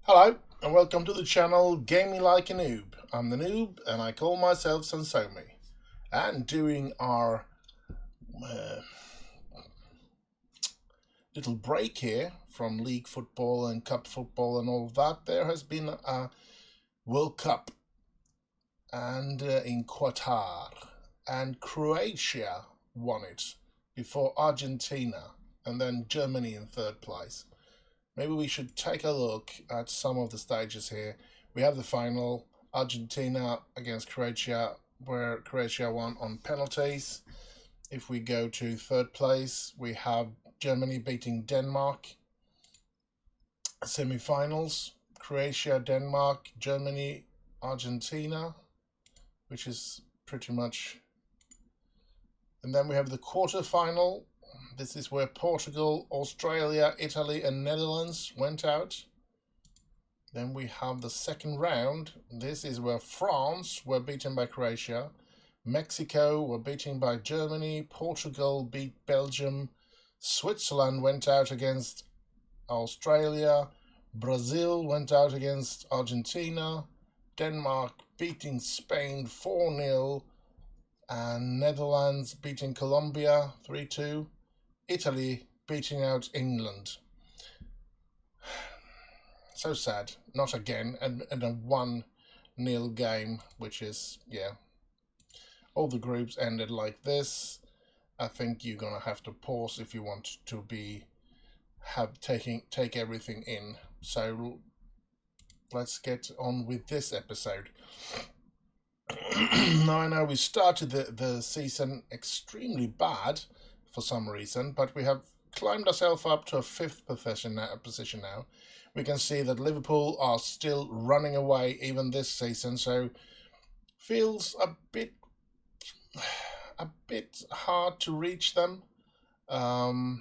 Hello, and welcome to the channel Gaming Like a Noob. I'm the Noob, and I call myself Sansomi. And during our uh, little break here from league football and cup football and all of that, there has been a World Cup and in Qatar, and Croatia won it before Argentina, and then Germany in third place. Maybe we should take a look at some of the stages here. We have the final, Argentina against Croatia, where Croatia won on penalties. If we go to third place, we have Germany beating Denmark. Semi-finals, Croatia, Denmark, Germany, Argentina, which is pretty much... And then we have the quarter-final. This is where Portugal, Australia, Italy and Netherlands went out. Then we have the second round. This is where France were beaten by Croatia. Mexico were beaten by Germany. Portugal beat Belgium. Switzerland went out against Australia. Brazil went out against Argentina. Denmark beating Spain 4-0. And Netherlands beating Colombia 3-2. Italy beating out England. So sad. Not again. And a 1-0 game, which is, yeah. All the groups ended like this. I think you're going to have to pause if you want to take everything in. So let's get on with this episode. Now I know we started the season extremely bad for some reason, but we have climbed ourselves up to a fifth position now. We can see that Liverpool are still running away even this season, so feels a bit hard to reach them. Other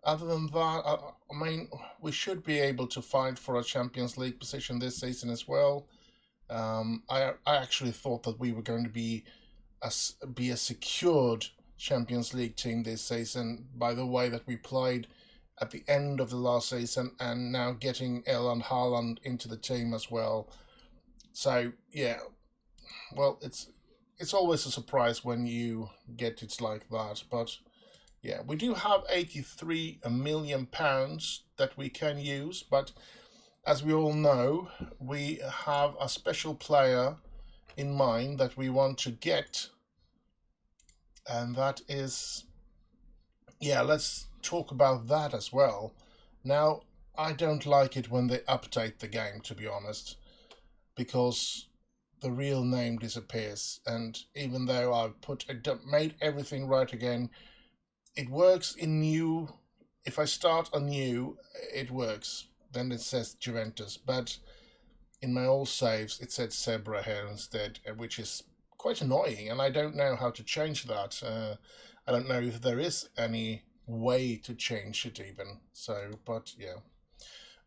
than that, I mean, we should be able to fight for a Champions League position this season as well. I actually thought that we were going to be a secured Champions League team this season by the way that we played at the end of the last season, and now getting Erling Haaland into the team as well. So yeah, well, it's always a surprise when you get it like that. But yeah, we do have £83 million that we can use, but as we all know, we have a special player in mind that we want to get, and that is, yeah, let's talk about that as well. Now, I don't like it when they update the game, to be honest, because the real name disappears, and even though I've made everything right again, it works in new. If I start anew, it works. Then it says Juventus, but in my old saves it said Zebra here instead, which is quite annoying, and I don't know how to change that. I don't know if there is any way to change it even. So, but yeah,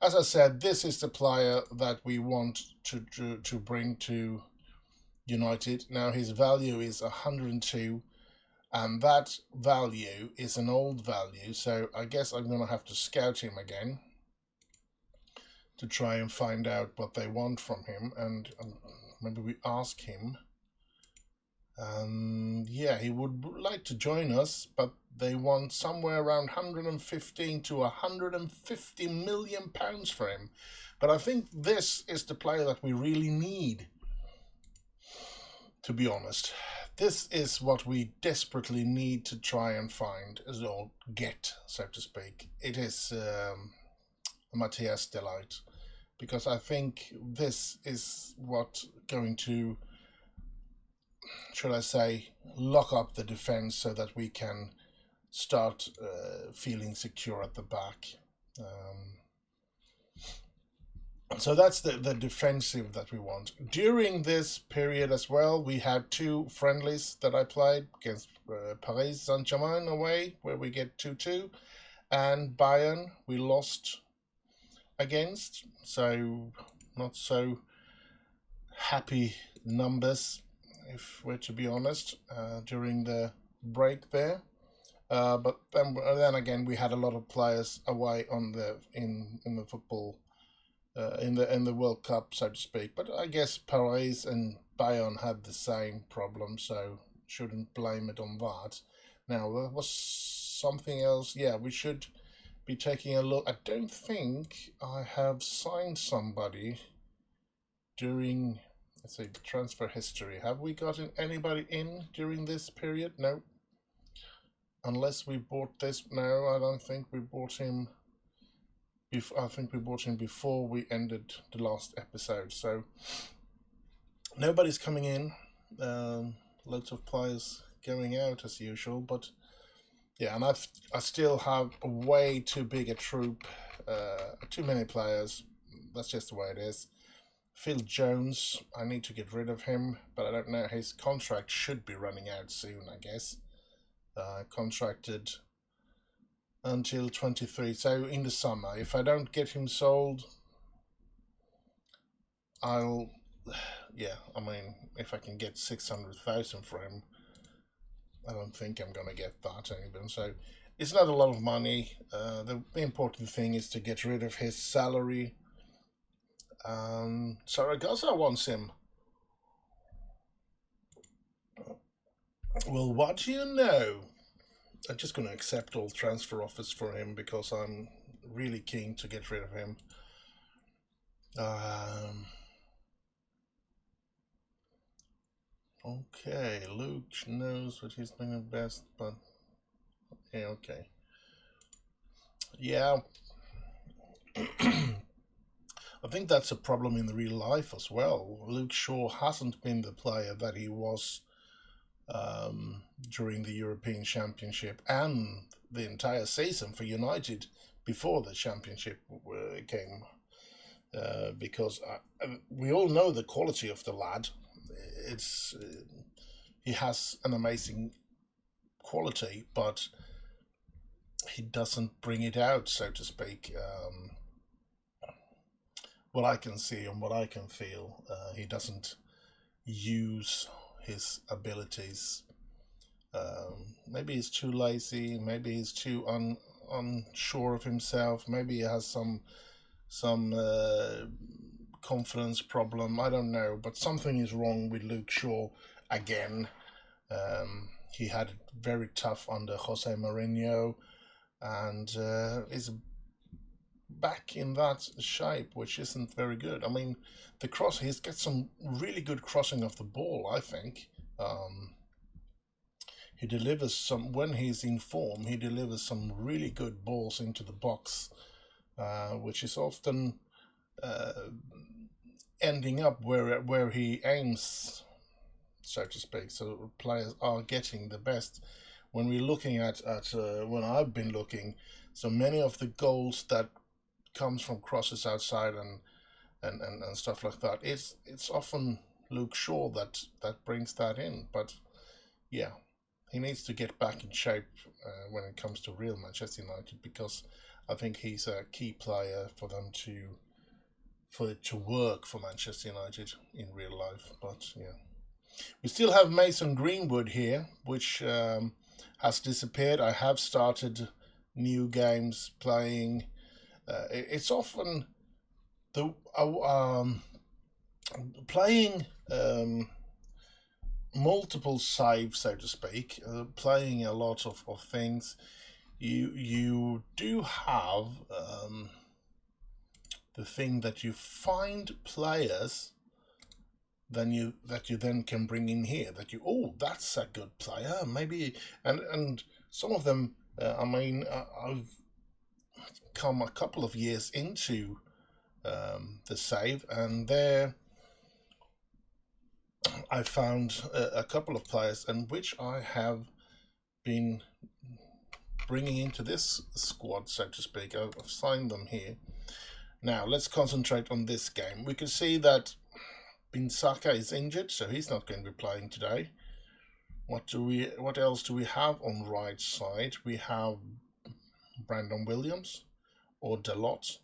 as I said, this is the player that we want to bring to United. Now his value is 102, and that value is an old value, so I guess I'm going to have to scout him again to try and find out what they want from him, and maybe we ask him. Yeah, he would like to join us, but they want somewhere around 115 to 150 million pounds for him. But I think this is the player that we really need, to be honest. This is what we desperately need to try and find, or get, so to speak. It is Matthias de Ligt, because I think this is what going to, should I say, lock up the defense so that we can start feeling secure at the back. So that's the defensive that we want. During this period as well, we had two friendlies that I played against Paris Saint-Germain away, where we get 2-2, and Bayern we lost against, so not so happy numbers, if we're to be honest, during the break there. But then again, we had a lot of players away in the football in the World Cup, so to speak. But I guess Paris and Bayern had the same problem, so shouldn't blame it on that. Now there was something else. Yeah, we should be taking a look. I don't think I have signed somebody during, let's say, transfer history. Have we gotten anybody in during this period? No. Unless we bought this. No, I don't think we bought him. I think we bought him before we ended the last episode. So nobody's coming in. Loads of players going out as usual. But yeah, and I still have a way too big a troop. Too many players. That's just the way it is. Phil Jones, I need to get rid of him, but I don't know. His contract should be running out soon, I guess. Contracted until 23, so in the summer. If I don't get him sold, I'll, yeah, I mean, if I can get 600,000 for him, I don't think I'm going to get that even. So it's not a lot of money. The important thing is to get rid of his salary. Saragossa wants him. Well, what do you know? I'm just going to accept all transfer offers for him because I'm really keen to get rid of him. Okay, Luke knows what he's doing best, but yeah, okay. Yeah. I think that's a problem in the real life as well. Luke Shaw hasn't been the player that he was during the European Championship and the entire season for United before the Championship came. Because we all know the quality of the lad. He has an amazing quality, but he doesn't bring it out, so to speak. What I can see and what I can feel, he doesn't use his abilities. Maybe he's too lazy. Maybe he's too unsure of himself. Maybe he has some confidence problem. I don't know, but something is wrong with Luke Shaw again. He had it very tough under Jose Mourinho, and is back in that shape, which isn't very good. I mean, he's got some really good crossing of the ball, I think. He delivers when he's in form, he delivers some really good balls into the box, which is often ending up where he aims, so to speak. So players are getting the best. When we're looking at when I've been looking, so many of the goals that comes from crosses outside and stuff like that, it's often Luke Shaw that brings that in. But yeah, he needs to get back in shape when it comes to real Manchester United, because I think he's a key player for it to work for Manchester United in real life. But yeah, we still have Mason Greenwood here, which has disappeared. I have started new games playing. It's often playing multiple saves, so to speak, playing a lot of things. You do have the thing that you find players that you then can bring in here, that's a good player, maybe, and some of them, I've come a couple of years into the save, and there I found a couple of players, and which I have been bringing into this squad, so to speak. I've signed them here. Now let's concentrate on this game. We can see that Binsaka is injured, so he's not going to be playing today. What else do we have on right side? We have Brandon Williams or Dalot.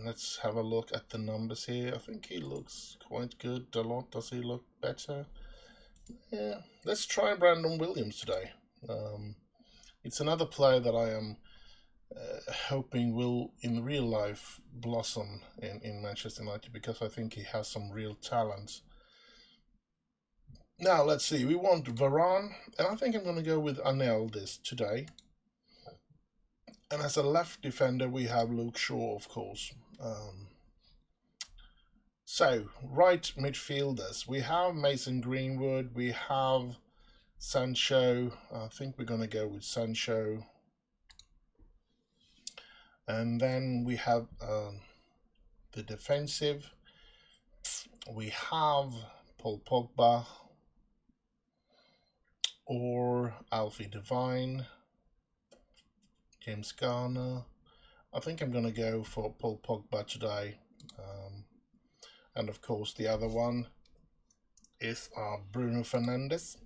Let's have a look at the numbers here. I think he looks quite good. Dalot, does he look better? Yeah, let's try Brandon Williams today. It's another player that I am hoping will in real life blossom in Manchester United, because I think he has some real talent. Now let's see. We want Varane, and I think I'm going to go with Anel this today. And as a left defender, we have Luke Shaw, of course. So, right midfielders, we have Mason Greenwood, we have Sancho. I think we're going to go with Sancho. And then we have the defensive. We have Paul Pogba or Alfie Devine, James Garner. I think I'm going to go for Paul Pogba today. And of course, the other one is Bruno Fernandez.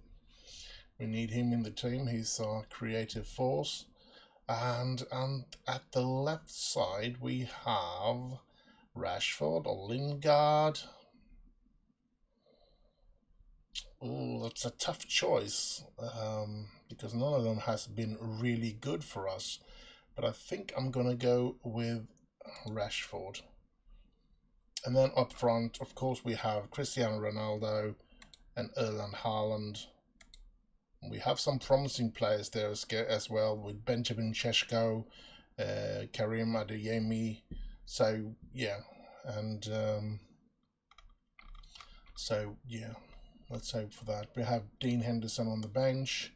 We need him in the team. He's our creative force. And at the left side, we have Rashford or Lingard. Oh, that's a tough choice, because none of them has been really good for us. But I think I'm going to go with Rashford. And then up front, of course, we have Cristiano Ronaldo and Erling Haaland. We have some promising players there as well, with Benjamin Šeško, Karim Adeyemi. So, yeah. And let's hope for that. We have Dean Henderson on the bench.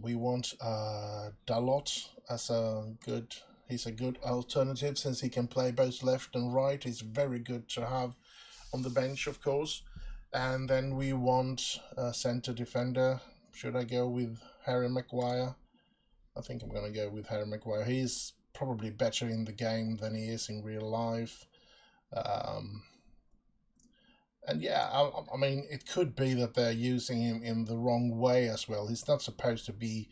We want Dalot as he's a good alternative, since he can play both left and right. He's very good to have on the bench, of course. And then we want a centre defender. Should I go with Harry Maguire? I think I'm going to go with Harry Maguire. He's probably better in the game than he is in real life. And yeah, I mean, it could be that they're using him in the wrong way as well. He's not supposed to be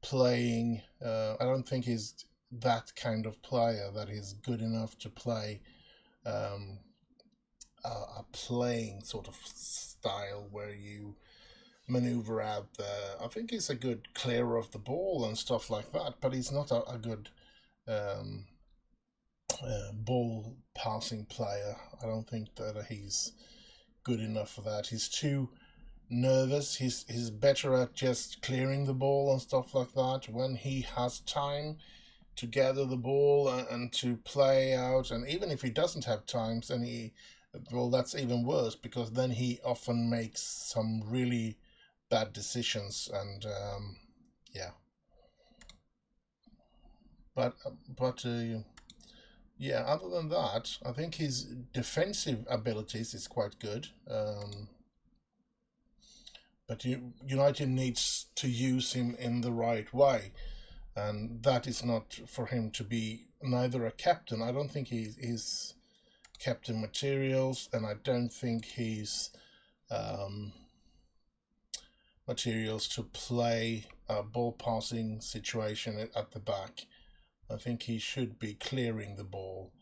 playing. I don't think he's that kind of player that is good enough to play a playing sort of style where you maneuver out there. I think he's a good clearer of the ball and stuff like that, but he's not a good ball passing player. I don't think that he's good enough for that. He's too nervous. He's better at just clearing the ball and stuff like that. When he has time to gather the ball and to play out, and even if he doesn't have time, then that's even worse, because then he often makes some really bad decisions. And yeah, but yeah, other than that, I think his defensive abilities is quite good. But United needs to use him in the right way, and that is not for him to be neither a captain. I don't think he's captain materials, and I don't think he's materials to play a ball passing situation at the back. I think he should be clearing the ball.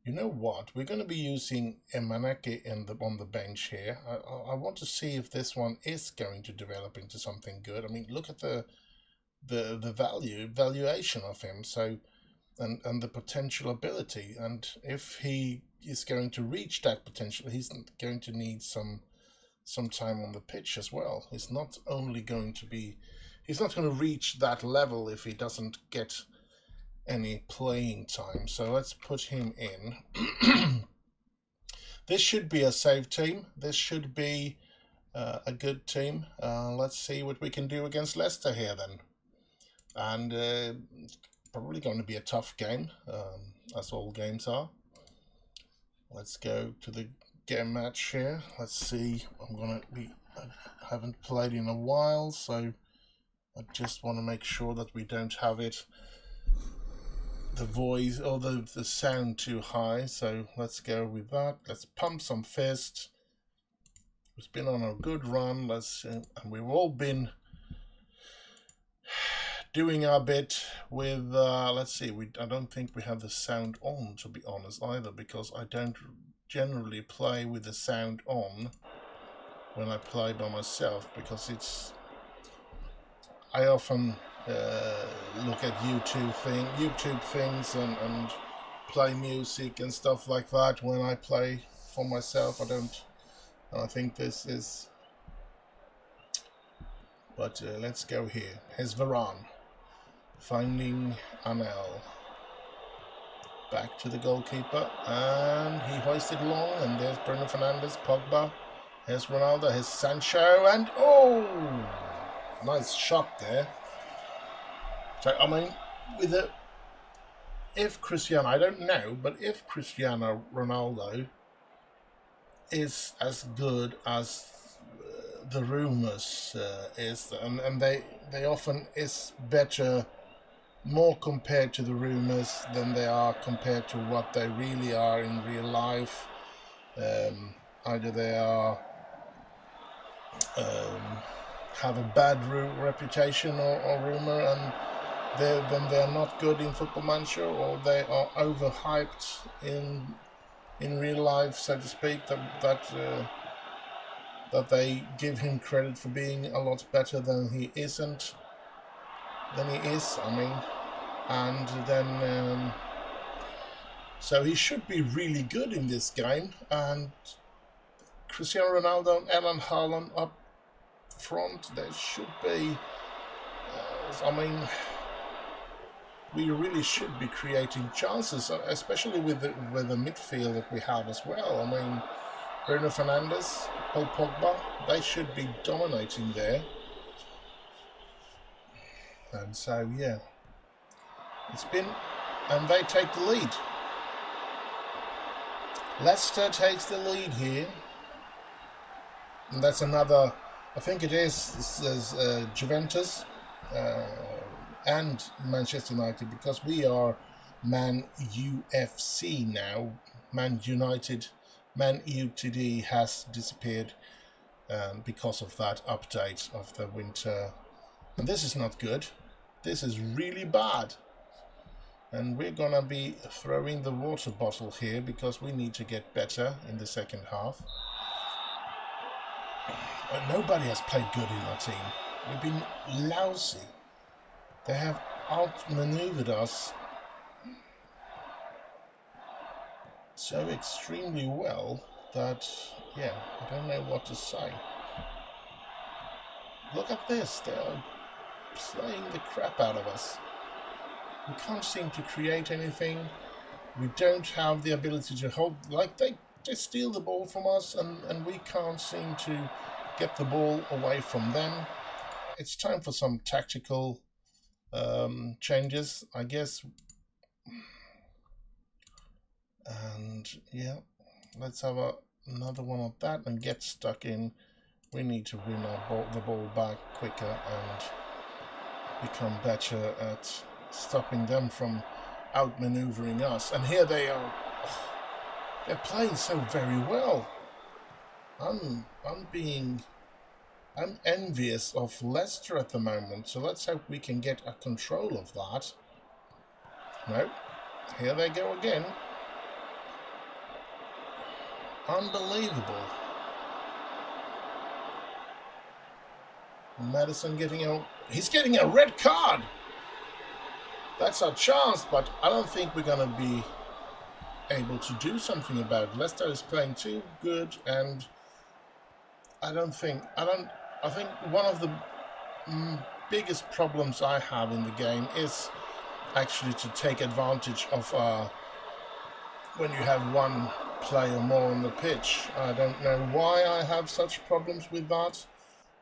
You know what? We're going to be using Emaneke on the bench here. I want to see if this one is going to develop into something good. I mean, look at the valuation of him. So, and the potential ability. And if he is going to reach that potential, he's going to need some time on the pitch as well. He's not going to reach that level if he doesn't get any playing time. So let's put him in. This should be a safe team. This should be a good team. Let's see what we can do against Leicester here then. And it's probably going to be a tough game, as all games are. Let's go to the game match here. Let's see. I haven't played in a while, so I just want to make sure that we don't have the voice or the sound too high. So let's go with that. Let's pump some fist. We've been on a good run. And we've all been doing our bit with. Let's see. I don't think we have the sound on, to be honest, either, because I don't generally play with the sound on when I play by myself, because I often look at YouTube things and play music and stuff like that when I play for myself. I think this is. But let's go here. Here's Varane finding Amel. Back to the goalkeeper, and he hoisted long, and there's Bruno Fernandez, Pogba. Here's Ronaldo, here's Sancho, and oh, nice shot there. So I mean, if Cristiano, I don't know, but if Cristiano Ronaldo is as good as the rumors is, and they often is better, more compared to the rumors than they are compared to what they really are in real life. Either they are have a bad reputation or rumor, and then they're not good in Football Manager, or they are overhyped in real life, so to speak. That they give him credit for being a lot better than he isn't. Than he is, I mean, and then so he should be really good in this game. And Cristiano Ronaldo and Erling Haaland up front, there should be. I mean, we really should be creating chances, especially with the midfield that we have as well. I mean, Bruno Fernandez, Paul Pogba, they should be dominating there. And so, yeah, it's been, and they take the lead. Leicester takes the lead here. And that's another, I think it is Juventus and Manchester United, because we are Man UFC now. Man UTD has disappeared because of that update of the winter. And this is not good. This is really bad. And we're going to be throwing the water bottle here because we need to get better in the second half. Nobody has played good in our team. We've been lousy. They have outmaneuvered us so extremely well that, yeah, I don't know what to say. Look at this. They are playing the crap out of us. We can't seem to create anything. We don't have the ability to hold, like they steal the ball from us, and we can't seem to get the ball away from them. It's time for some tactical changes, I guess. And yeah, let's have another one of that and get stuck in. We need to win the ball back quicker and become better at stopping them from outmaneuvering us. And here they are. They're playing so very well. I'm envious of Leicester at the moment. So let's hope we can get a control of that. No, here they go again. Unbelievable. Madison he's getting a red card. That's our chance, but I don't think we're going to be able to do something about it. Leicester is playing too good, and I think one of the biggest problems I have in the game is actually to take advantage of when you have one player more on the pitch. I don't know why I have such problems with that.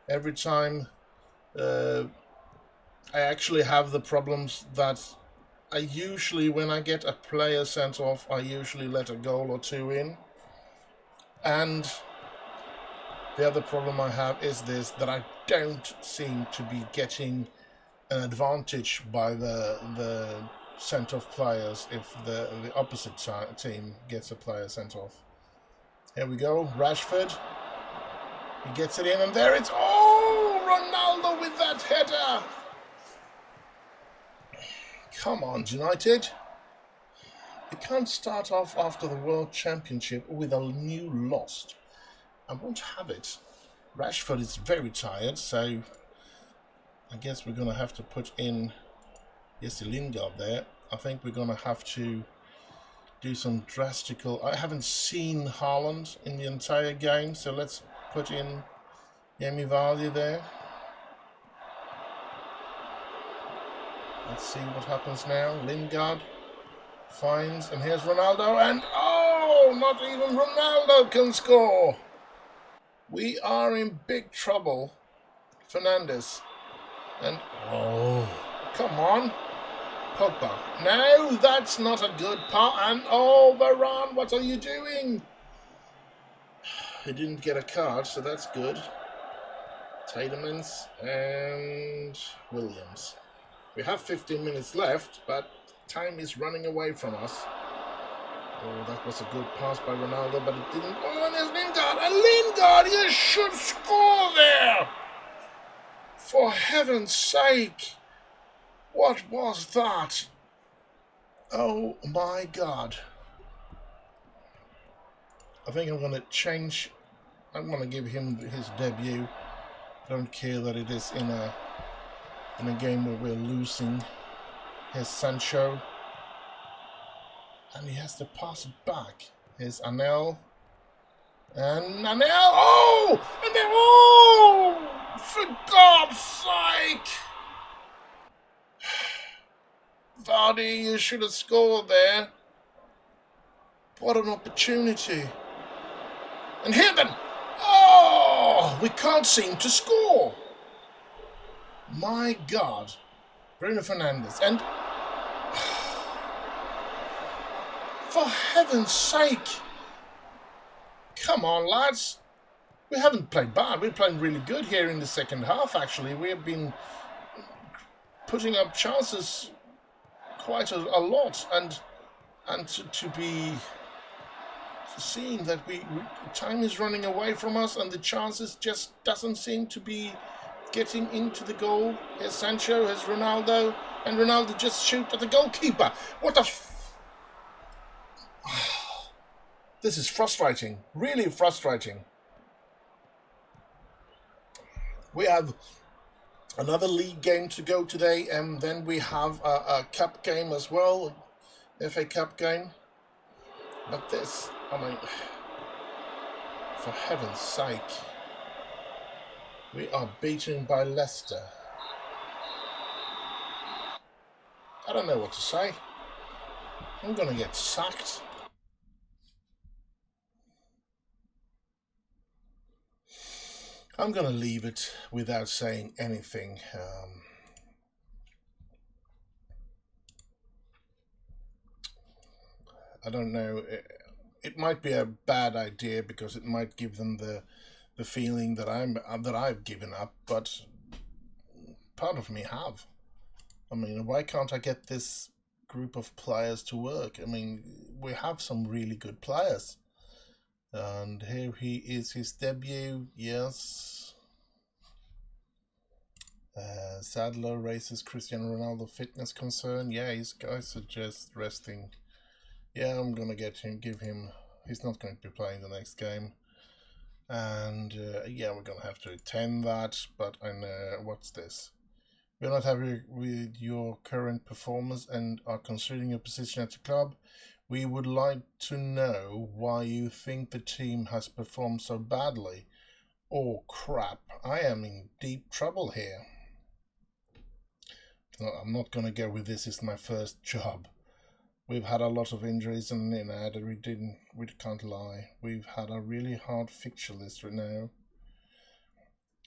Every time I actually have the problems that I usually, when I get a player sent off, I usually let a goal or two in. And the other problem I have is this, that I don't seem to be getting an advantage by the sent-off players if the opposite team gets a player sent off. Here we go, Rashford. He gets it in, and there it's... Oh, Ronaldo with that header! Come on, United. You can't start off after the World Championship with a new loss. I won't have it. Rashford is very tired, so I guess we're going to have to put in Jesse Lingard there. I think we're going to have to do some drastical... I haven't seen Haaland in the entire game, so let's put in Jamie Vardy there. Let's see what happens now. Lingard finds, and here's Ronaldo, and oh, not even Ronaldo can score. We are in big trouble. Fernandez, and oh, come on, Pogba. No, that's not a good part. And oh, Varane, what are you doing? He didn't get a card, so that's good. Tielemans and Williams. We have 15 minutes left, but time is running away from us. Oh, that was a good pass by Ronaldo, but it didn't. Oh, and there's Lingard. And Lingard, you should score there! For heaven's sake! What was that? Oh my God. I think I'm going to change. I'm going to give him his debut. Don't care that it is in a game where we're losing. Here's Sancho. And he has to pass it back. Here's Anel. And Anel! Oh! And then, oh! For God's sake! Vardy, you should have scored there. What an opportunity. And here then! Oh! We can't seem to score. My God. Bruno Fernandez. And for heaven's sake. Come on, lads. We haven't played bad. We're playing really good here in the second half, actually. We have been putting up chances quite a lot. And to be seeing that time is running away from us and the chances just doesn't seem to be getting into the goal. Here's Sancho, here's Ronaldo. And Ronaldo just shoots at the goalkeeper. What the... This is frustrating, really frustrating. We have another league game to go today, and then we have a cup game as well, FA Cup game. But this, I mean, for heaven's sake, we are beaten by Leicester. I don't know what to say. I'm going to get sacked. I'm going to leave it without saying anything. I don't know. It might be a bad idea because it might give them the feeling that I've given up, but part of me have. I mean, why can't I get this group of players to work? I mean, we have some really good players. And here he is, his debut, yes. Sadler raises Cristiano Ronaldo fitness concern. Yeah, his guys are just resting. Yeah, I'm going to give him, he's not going to be playing the next game. And yeah, we're going to have to attend that, but I know, what's this? We're not happy with your current performance and are considering your position at the club. We would like to know why you think the team has performed so badly. Oh crap, I am in deep trouble here. No, I'm not going to go with this is my first job. We've had a lot of injuries and we can't lie. We've had a really hard fixture list right now.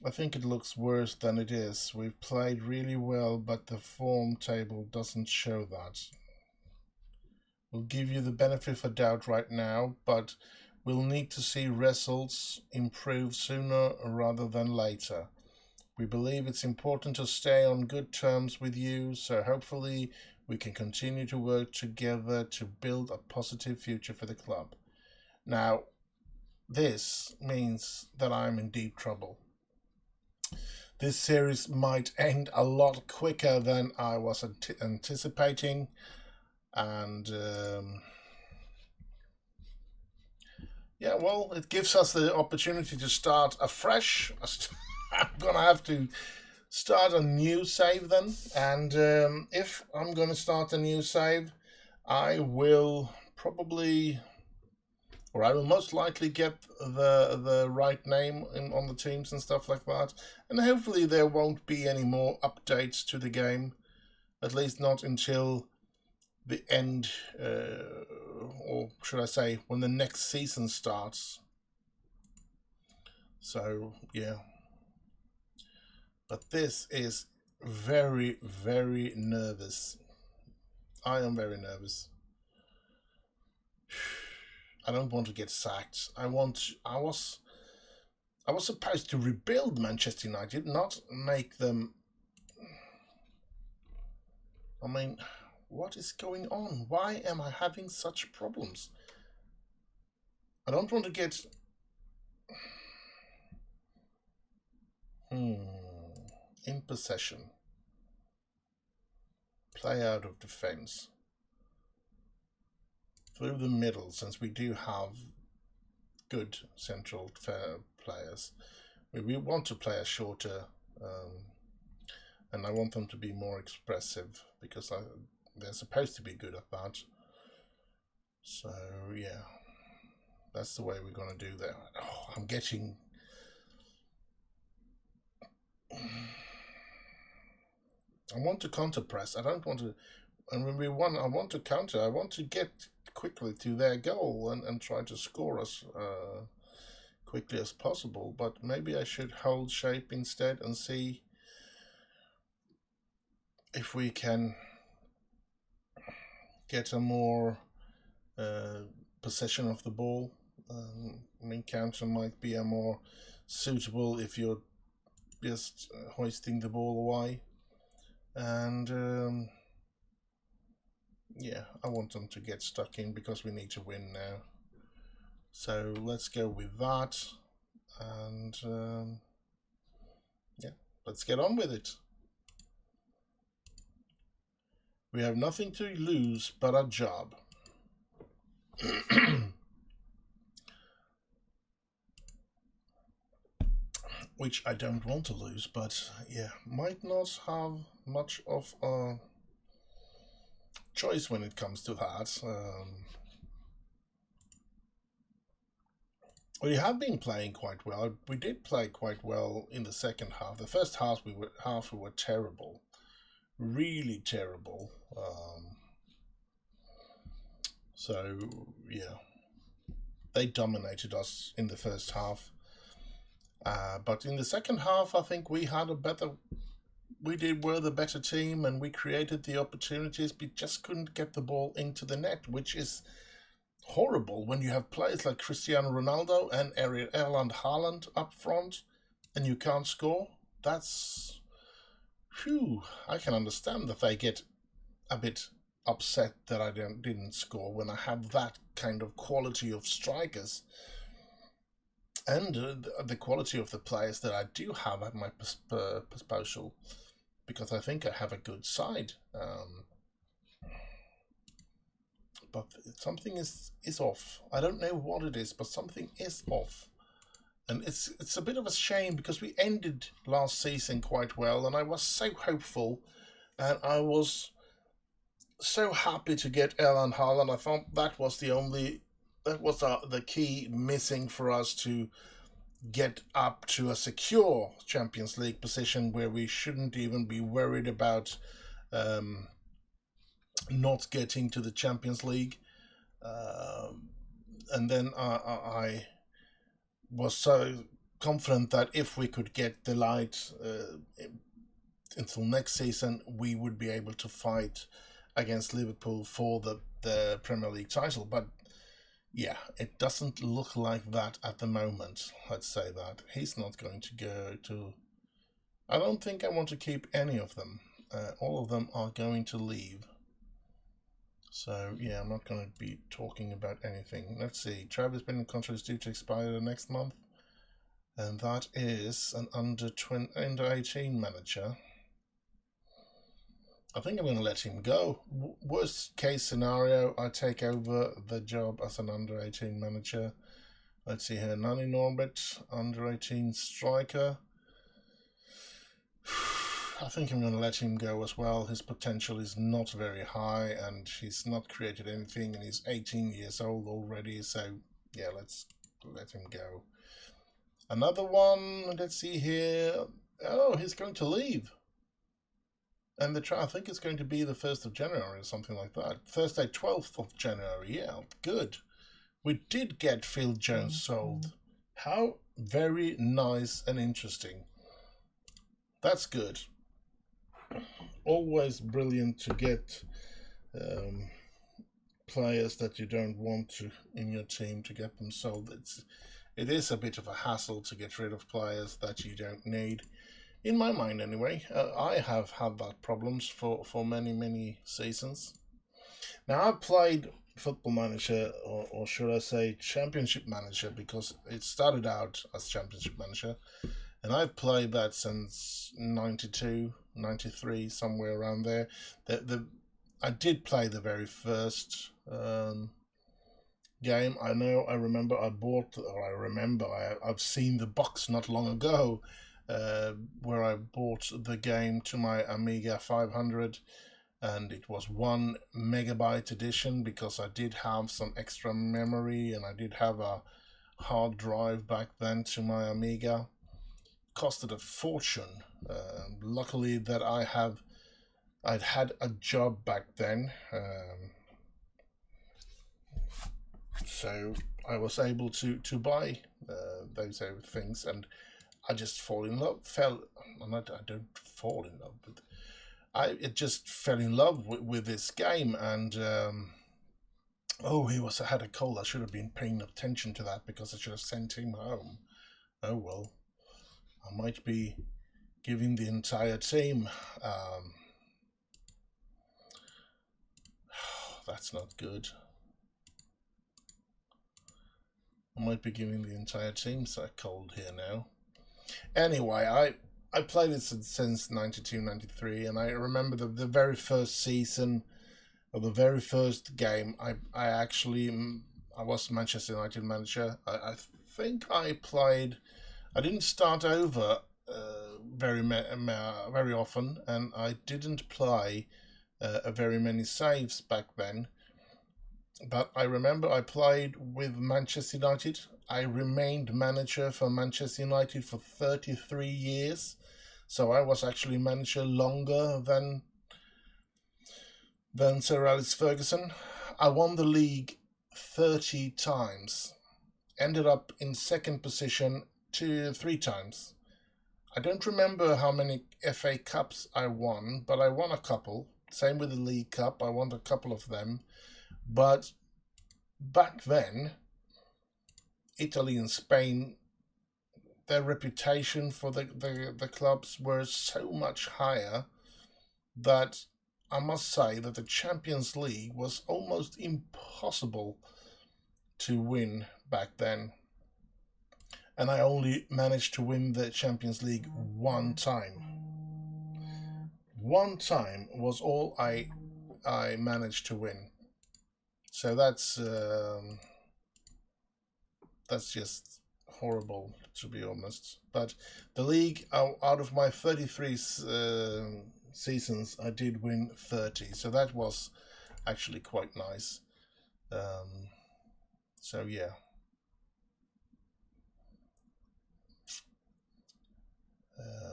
I think it looks worse than it is. We've played really well, but the form table doesn't show that. We'll give you the benefit of a doubt right now, but we'll need to see results improve sooner rather than later. We believe it's important to stay on good terms with you, so hopefully we can continue to work together to build a positive future for the club. Now, this means that I'm in deep trouble. This series might end a lot quicker than I was anticipating. And yeah, well, it gives us the opportunity to start afresh. I'm gonna have to start a new save then. And if I'm going to start a new save, I will probably, or I will most likely get the right name on the teams and stuff like that. And hopefully there won't be any more updates to the game, at least not until the end, or should I say, when the next season starts. So, yeah. But this is very, very nervous. I am very nervous. I don't want to get sacked. I was supposed to rebuild Manchester United, not make them. I mean, what is going on? Why am I having such problems? I don't want to get. In possession. Play out of defense. Through the middle, since we do have good central players. We want to play a shorter, and I want them to be more expressive, because they're supposed to be good at that. So, yeah. That's the way we're going to do that. Oh, I'm getting... I want to counter press. I don't want to... And when I want to counter. I want to get quickly to their goal and try to score as quickly as possible. But maybe I should hold shape instead and see if we can get a more possession of the ball. I mean, counter might be a more suitable if you're just hoisting the ball away. And yeah, I want them to get stuck in because we need to win now. So let's go with that. And yeah, let's get on with it. We have nothing to lose but a job. Which I don't want to lose, but yeah, might not have much of a choice when it comes to that. We have been playing quite well. We did play quite well in the second half. The first half we were terrible, really terrible. So yeah, they dominated us in the first half. But in the second half, I think we had were the better team, and we created the opportunities. We just couldn't get the ball into the net, which is horrible when you have players like Cristiano Ronaldo and Erland Haaland up front, and you can't score. That's, phew, I can understand that they get a bit upset that I didn't score when I have that kind of quality of strikers. And the quality of the players that I do have at my disposal, because I think I have a good side. But something is off. I don't know what it is, but something is off. And it's a bit of a shame, because we ended last season quite well, and I was so hopeful, and I was so happy to get Erland Haaland. I thought that was the key missing for us to get up to a secure Champions League position, where we shouldn't even be worried about not getting to the Champions League. And then I was so confident that if we could get the light until next season, we would be able to fight against Liverpool for the Premier League title. But yeah, it doesn't look like that at the moment. Let's say that. He's not going to go to... I don't think I want to keep any of them. All of them are going to leave. So yeah, I'm not going to be talking about anything. Let's see. Travis Bennett contract is due to expire next month. And that is an under 18 manager. I think I'm going to let him go. Worst case scenario, I take over the job as an under 18 manager. Let's see here. Nani Norbert, under 18 striker. I think I'm going to let him go as well. His potential is not very high, and he's not created anything, and he's 18 years old already. So yeah, let's let him go. Another one. Let's see here. Oh, he's going to leave. And I think it's going to be the 1st of January or something like that. Thursday, 12th of January. Yeah, good. We did get Phil Jones sold. How very nice and interesting. That's good. Always brilliant to get players that you don't want to in your team, to get them sold. It is a bit of a hassle to get rid of players that you don't need. In my mind, anyway. I have had that problems for many seasons. Now, I've played Football Manager, or should I say Championship Manager, because it started out as Championship Manager, and I've played that since 92, 93, somewhere around there. I did play the very first game. I've seen the box not long ago, where I bought the game to my Amiga 500, and it was 1 megabyte edition, because I did have some extra memory, and I did have a hard drive back then to my Amiga. Costed a fortune. Luckily that I'd had a job back then, so I was able to buy those things, and I just I don't fall in love, but I just fell in love with this game. And he had a cold. I should have been paying attention to that, because I should have sent him home. Oh well, I might be giving the entire team. That's not good. I might be giving the entire team a cold here now. Anyway, I played it since 92, 93, and I remember the very first season, or the very first game, I was Manchester United manager. I think I didn't start over very often, and I didn't play very many saves back then. But I remember I played with Manchester United. I remained manager for Manchester United for 33 years. So I was actually manager longer than Sir Alex Ferguson. I won the league 30 times. Ended up in second position 3 times. I don't remember how many FA Cups I won, but I won a couple. Same with the League Cup. I won a couple of them. But back then, Italy and Spain, their reputation for the clubs were so much higher that I must say that the Champions League was almost impossible to win back then. And I only managed to win the Champions League 1 time. 1 time was all I managed to win. So that's just horrible, to be honest. But the league, out of my 33 seasons, I did win 30. So that was actually quite nice. So yeah.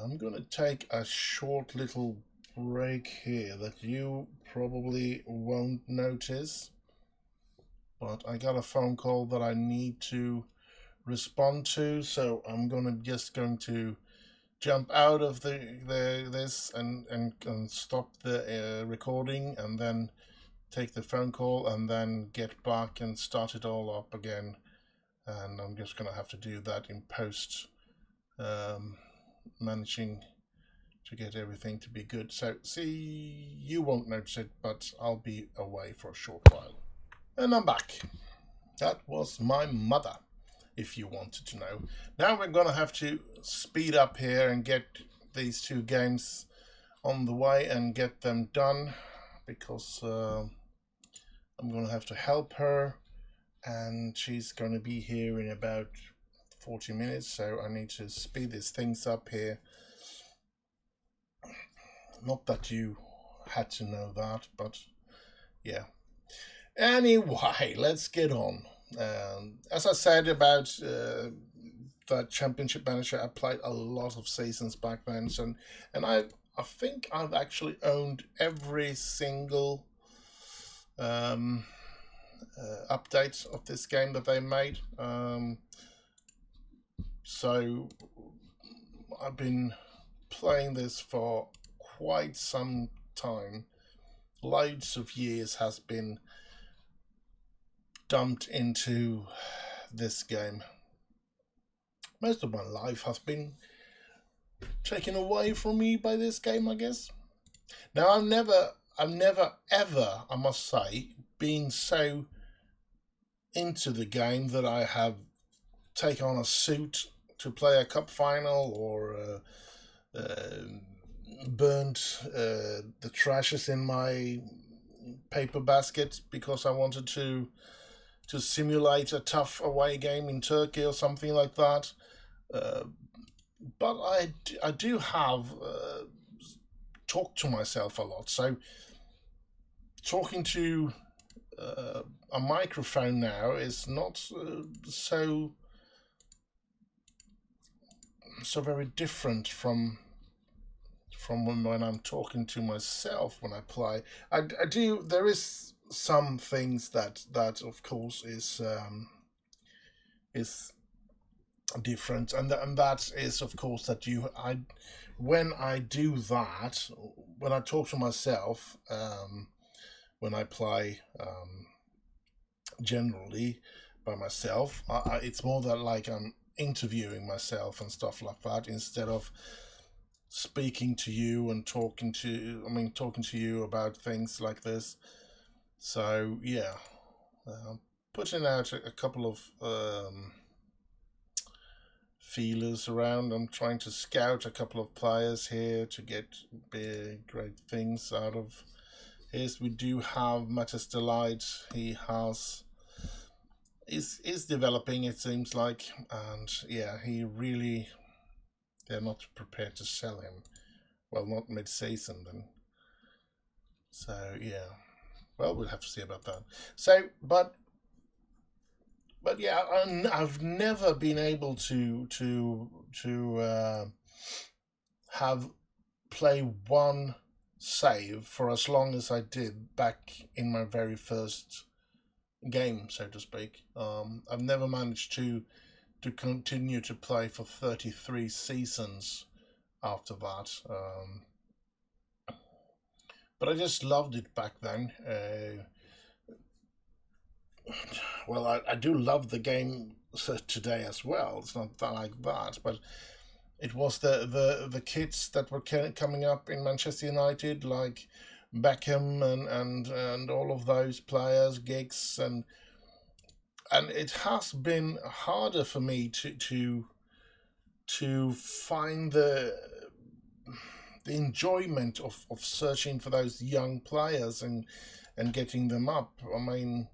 I'm going to take a short little break here that you probably won't notice. But I got a phone call that I need to respond to, so I'm just going to jump out of this and stop the recording, and then take the phone call, and then get back and start it all up again. And I'm just going to have to do that in post, managing to get everything to be good. So see, you won't notice it, but I'll be away for a short while. And I'm back. That was my mother, if you wanted to know. Now we're going to have to speed up here and get these 2 games on the way and get them done, because I'm going to have to help her, and she's going to be here in about 40 minutes, so I need to speed these things up here. Not that you had to know that, but yeah. Anyway, let's get on. As I said about that Championship Manager, I played a lot of seasons back then, and I think I've actually owned every single update of this game that they made. So I've been playing this for quite some time. Loads of years has been dumped into this game. Most of my life has been taken away from me by this game, I guess. Now I've never ever, I must say, been so into the game that I have taken on a suit to play a cup final, or burnt the trashes in my paper basket because I wanted to simulate a tough away game in Turkey or something like that. But I do have talked to myself a lot. So talking to a microphone now is not so very different from when I'm talking to myself when I play. I do. There is some things that of course is different, and that is of course that when I do that, when I talk to myself, when I play generally by myself, it's more that like I'm interviewing myself and stuff like that, instead of speaking to you and talking to you about things like this. So yeah, putting out a couple of feelers around. I'm trying to scout a couple of players here to get big, great things out of his. We do have Mattis Delight. He is developing, it seems like, and yeah, they're not prepared to sell him. Well, not mid-season then. So yeah, well, we'll have to see about that. So, but yeah, I've never been able to have play one save for as long as I did back in my very first game, so to speak. I've never managed to continue to play for 33 seasons after that. But I just loved it back then. Well, I do love the game today as well. It's not like that, but it was the kids that were coming up in Manchester United, like Beckham and all of those players, Giggs, and it has been harder for me to find the enjoyment of searching for those young players and getting them up. I mean,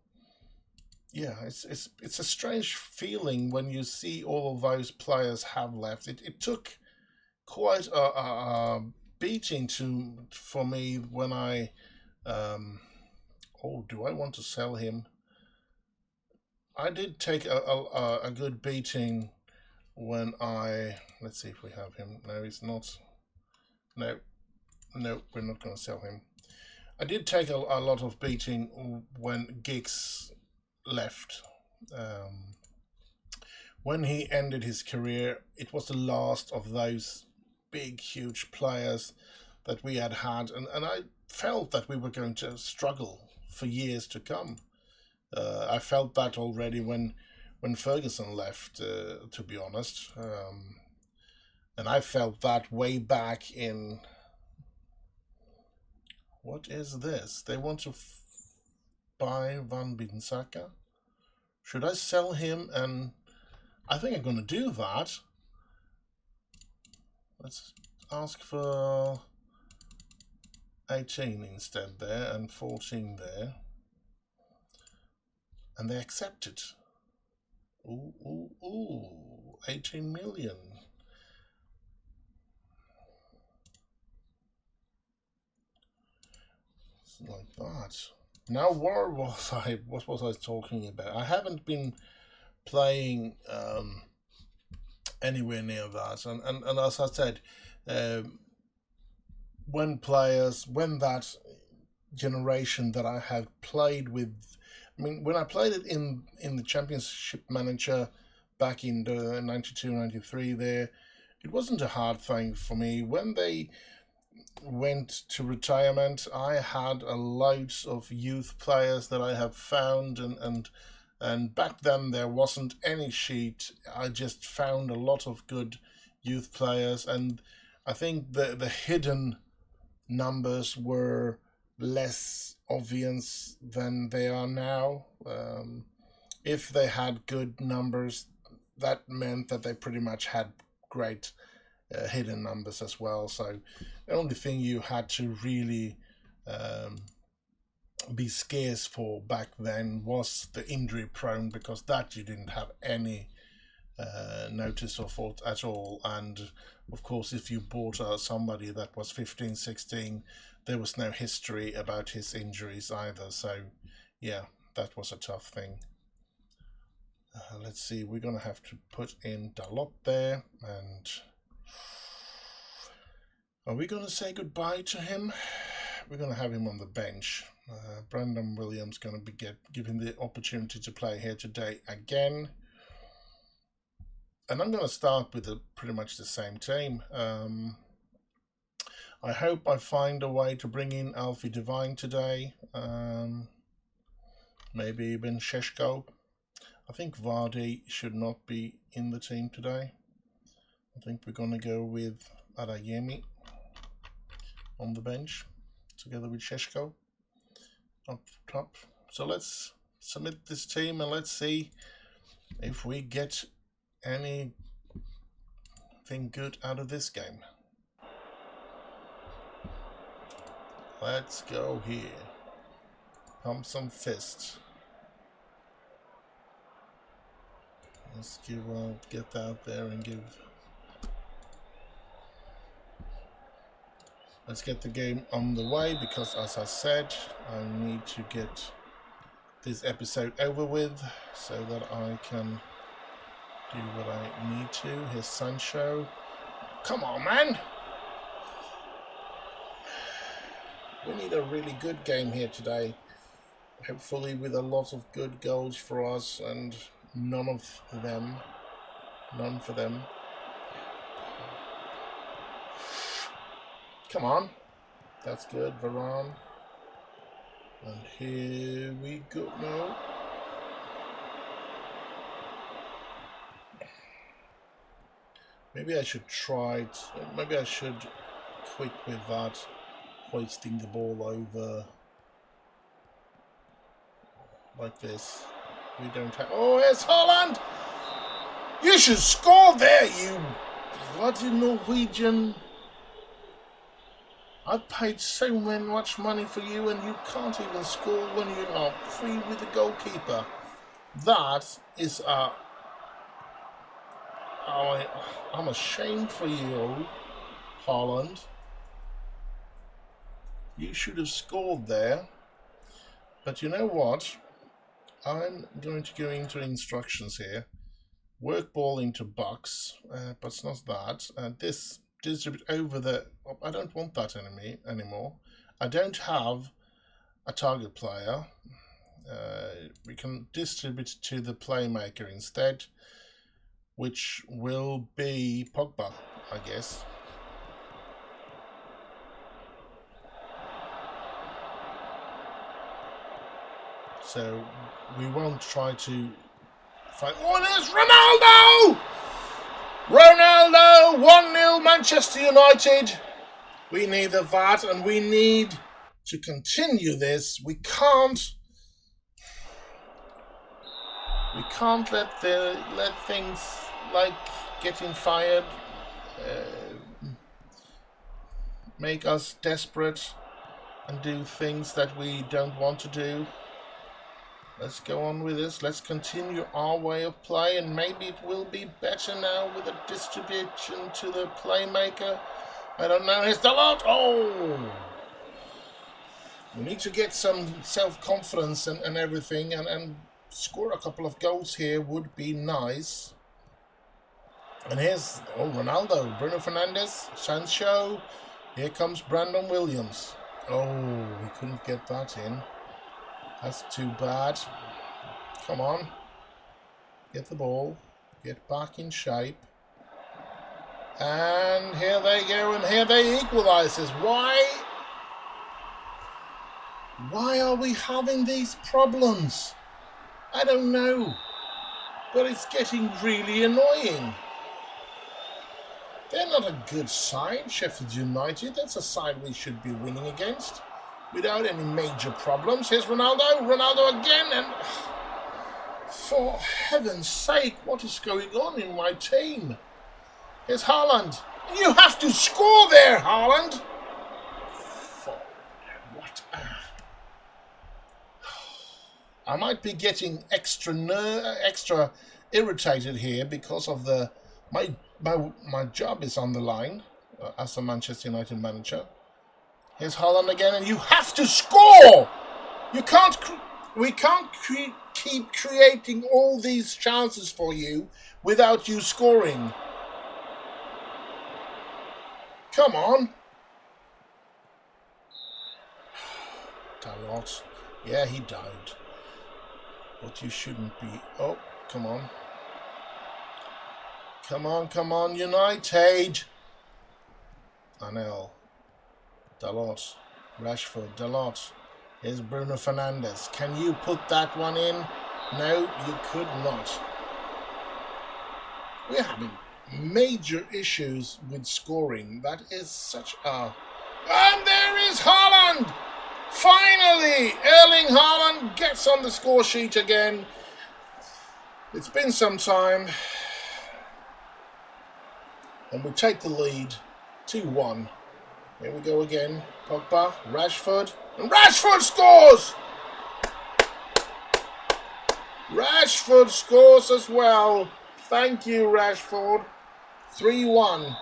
yeah, it's a strange feeling when you see all of those players have left. It took quite a beating for me when I do I want to sell him? I did take a good beating when let's see if we have him. No, he's not. No, we're not going to sell him. I did take a lot of beating when Giggs left. When he ended his career, it was the last of those big, huge players that we had, and I felt that we were going to struggle for years to come. I felt that already when Ferguson left, to be honest. And I felt that way back in... What is this? They want to buy Van Bissaka. Should I sell him? And I think I'm going to do that. Let's ask for 18 instead there, and 14 there. And they accept it. Ooh, 18 million. Like that. Now, what was I talking about? I haven't been playing anywhere near that, and as I said, when that generation that I have played with, I mean, when I played it in the Championship Manager back in the 92-93 there, it wasn't a hard thing for me. When they went to retirement, I had a loads of youth players that I have found, and back then there wasn't any sheet. I just found a lot of good youth players, and I think the hidden numbers were less obvious than they are now. If they had good numbers, that meant that they pretty much had great hidden numbers as well. So the only thing you had to really be scarce for back then was the injury prone, because that you didn't have any notice of at all. And of course, if you bought somebody that was 15, 16, there was no history about his injuries either. So yeah, that was a tough thing. Let's see, we're going to have to put in Dalot there, and are we going to say goodbye to him? We're going to have him on the bench. Brandon Williams going to be given the opportunity to play here today again. And I'm going to start with pretty much the same team. I hope I find a way to bring in Alfie Devine today. Maybe even Šeško. I think Vardy should not be in the team today. I think we're going to go with Adeyemi on the bench, together with Šeško up top. So let's submit this team and let's see if we get anything good out of this game. Let's go here. Pump some fists. Let's get out there and give. Let's get the game on the way, because as I said, I need to get this episode over with so that I can do what I need to. Here's Sancho. Come on, man! We need a really good game here today. Hopefully with a lot of good goals for us and none for them. Come on. That's good, Varane. And here we go. No. Maybe I should maybe I should quit with that, hoisting the ball over like this. We don't have. Oh, it's Haaland! You should score there, you bloody Norwegian. I've paid so much money for you, and you can't even score when you're not free with the goalkeeper. That is I'm ashamed for you, Haaland. You should have scored there. But you know what? I'm going to go into instructions here. Work ball into box, but it's not that. This distribute over the. I don't want that anymore. I don't have a target player. We can distribute to the playmaker instead, which will be Pogba, I guess. So we won't try to find. Oh, there's Ronaldo! Ronaldo! 1-0 Manchester United. We need the VAT, and we need to continue this. We can't let things like getting fired make us desperate and do things that we don't want to do. Let's go on with this. Let's continue our way of play, and maybe it will be better now with a distribution to the playmaker. I don't know. Here's Dalot. Oh! We need to get some self-confidence and everything, and score a couple of goals here would be nice. And here's Ronaldo, Bruno Fernandez, Sancho. Here comes Brandon Williams. Oh, we couldn't get that in. That's too bad. Come on. Get the ball. Get back in shape. And here they go, and here they equalise this. Why are we having these problems? I don't know. But it's getting really annoying. They're not a good side, Sheffield United. That's a side we should be winning against without any major problems. Here's Ronaldo. Ronaldo again. And for heaven's sake, what is going on in my team? Here's Haaland. You have to score there, Haaland. What? I might be getting extra irritated here because of my job is on the line as a Manchester United manager. Here's Haaland again, and you have to score. You can't. We can't keep creating all these chances for you without you scoring. Come on. Dalot. Yeah, he died. But you shouldn't be. Oh, come on. Come on, United. Anel. Dalot. Rashford. Dalot. Here's Bruno Fernandez. Can you put that one in? No, you could not. We're having major issues with scoring. That is such a... And there is Haaland! Finally! Erling Haaland gets on the score sheet again. It's been some time. And we take the lead. 2-1. Here we go again. Pogba, Rashford. And Rashford scores! Rashford scores as well. Thank you, Rashford. 3-1.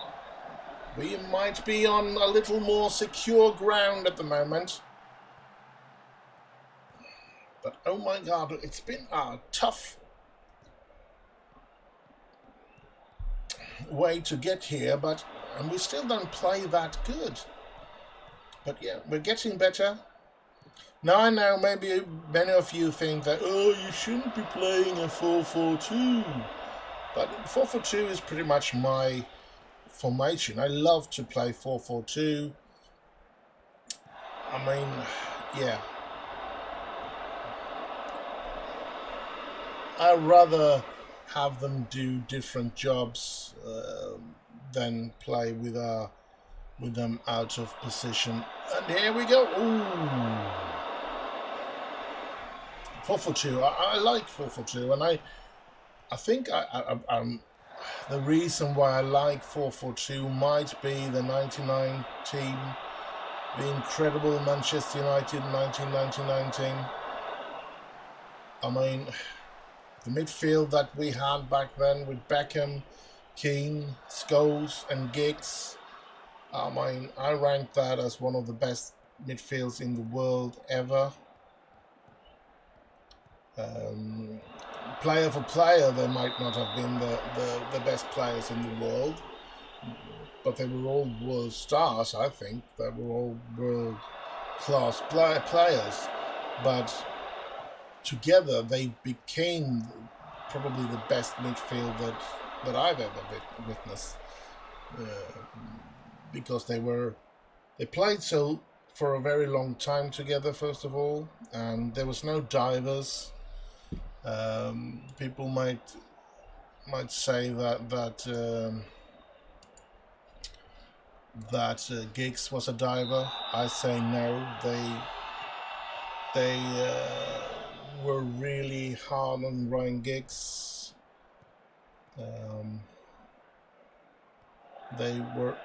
We might be on a little more secure ground at the moment. But oh my God, it's been a tough way to get here, and we still don't play that good. But yeah, we're getting better. Now I know maybe many of you think that, oh, you shouldn't be playing a 4-4-2. But 4-4-2 is pretty much my formation. I love to play 4-4-2. I mean, yeah. I'd rather have them do different jobs than play with them out of position. And here we go. Ooh. 4-4-2. I like 4-4-2, and I think the reason why I like 4-4-2 might be the 99 team, the incredible Manchester United 1999 team. I mean, the midfield that we had back then with Beckham, Keane, Scholes and Giggs, I mean, I rank that as one of the best midfields in the world ever. Player for player, they might not have been the best players in the world, but they were all world stars, I think. They were all world-class players, but together they became probably the best midfield that I've ever witnessed, because they played for a very long time together, first of all, and there was no divers. People might say that Giggs was a diver. I say no. They were really hard on Ryan Giggs. They were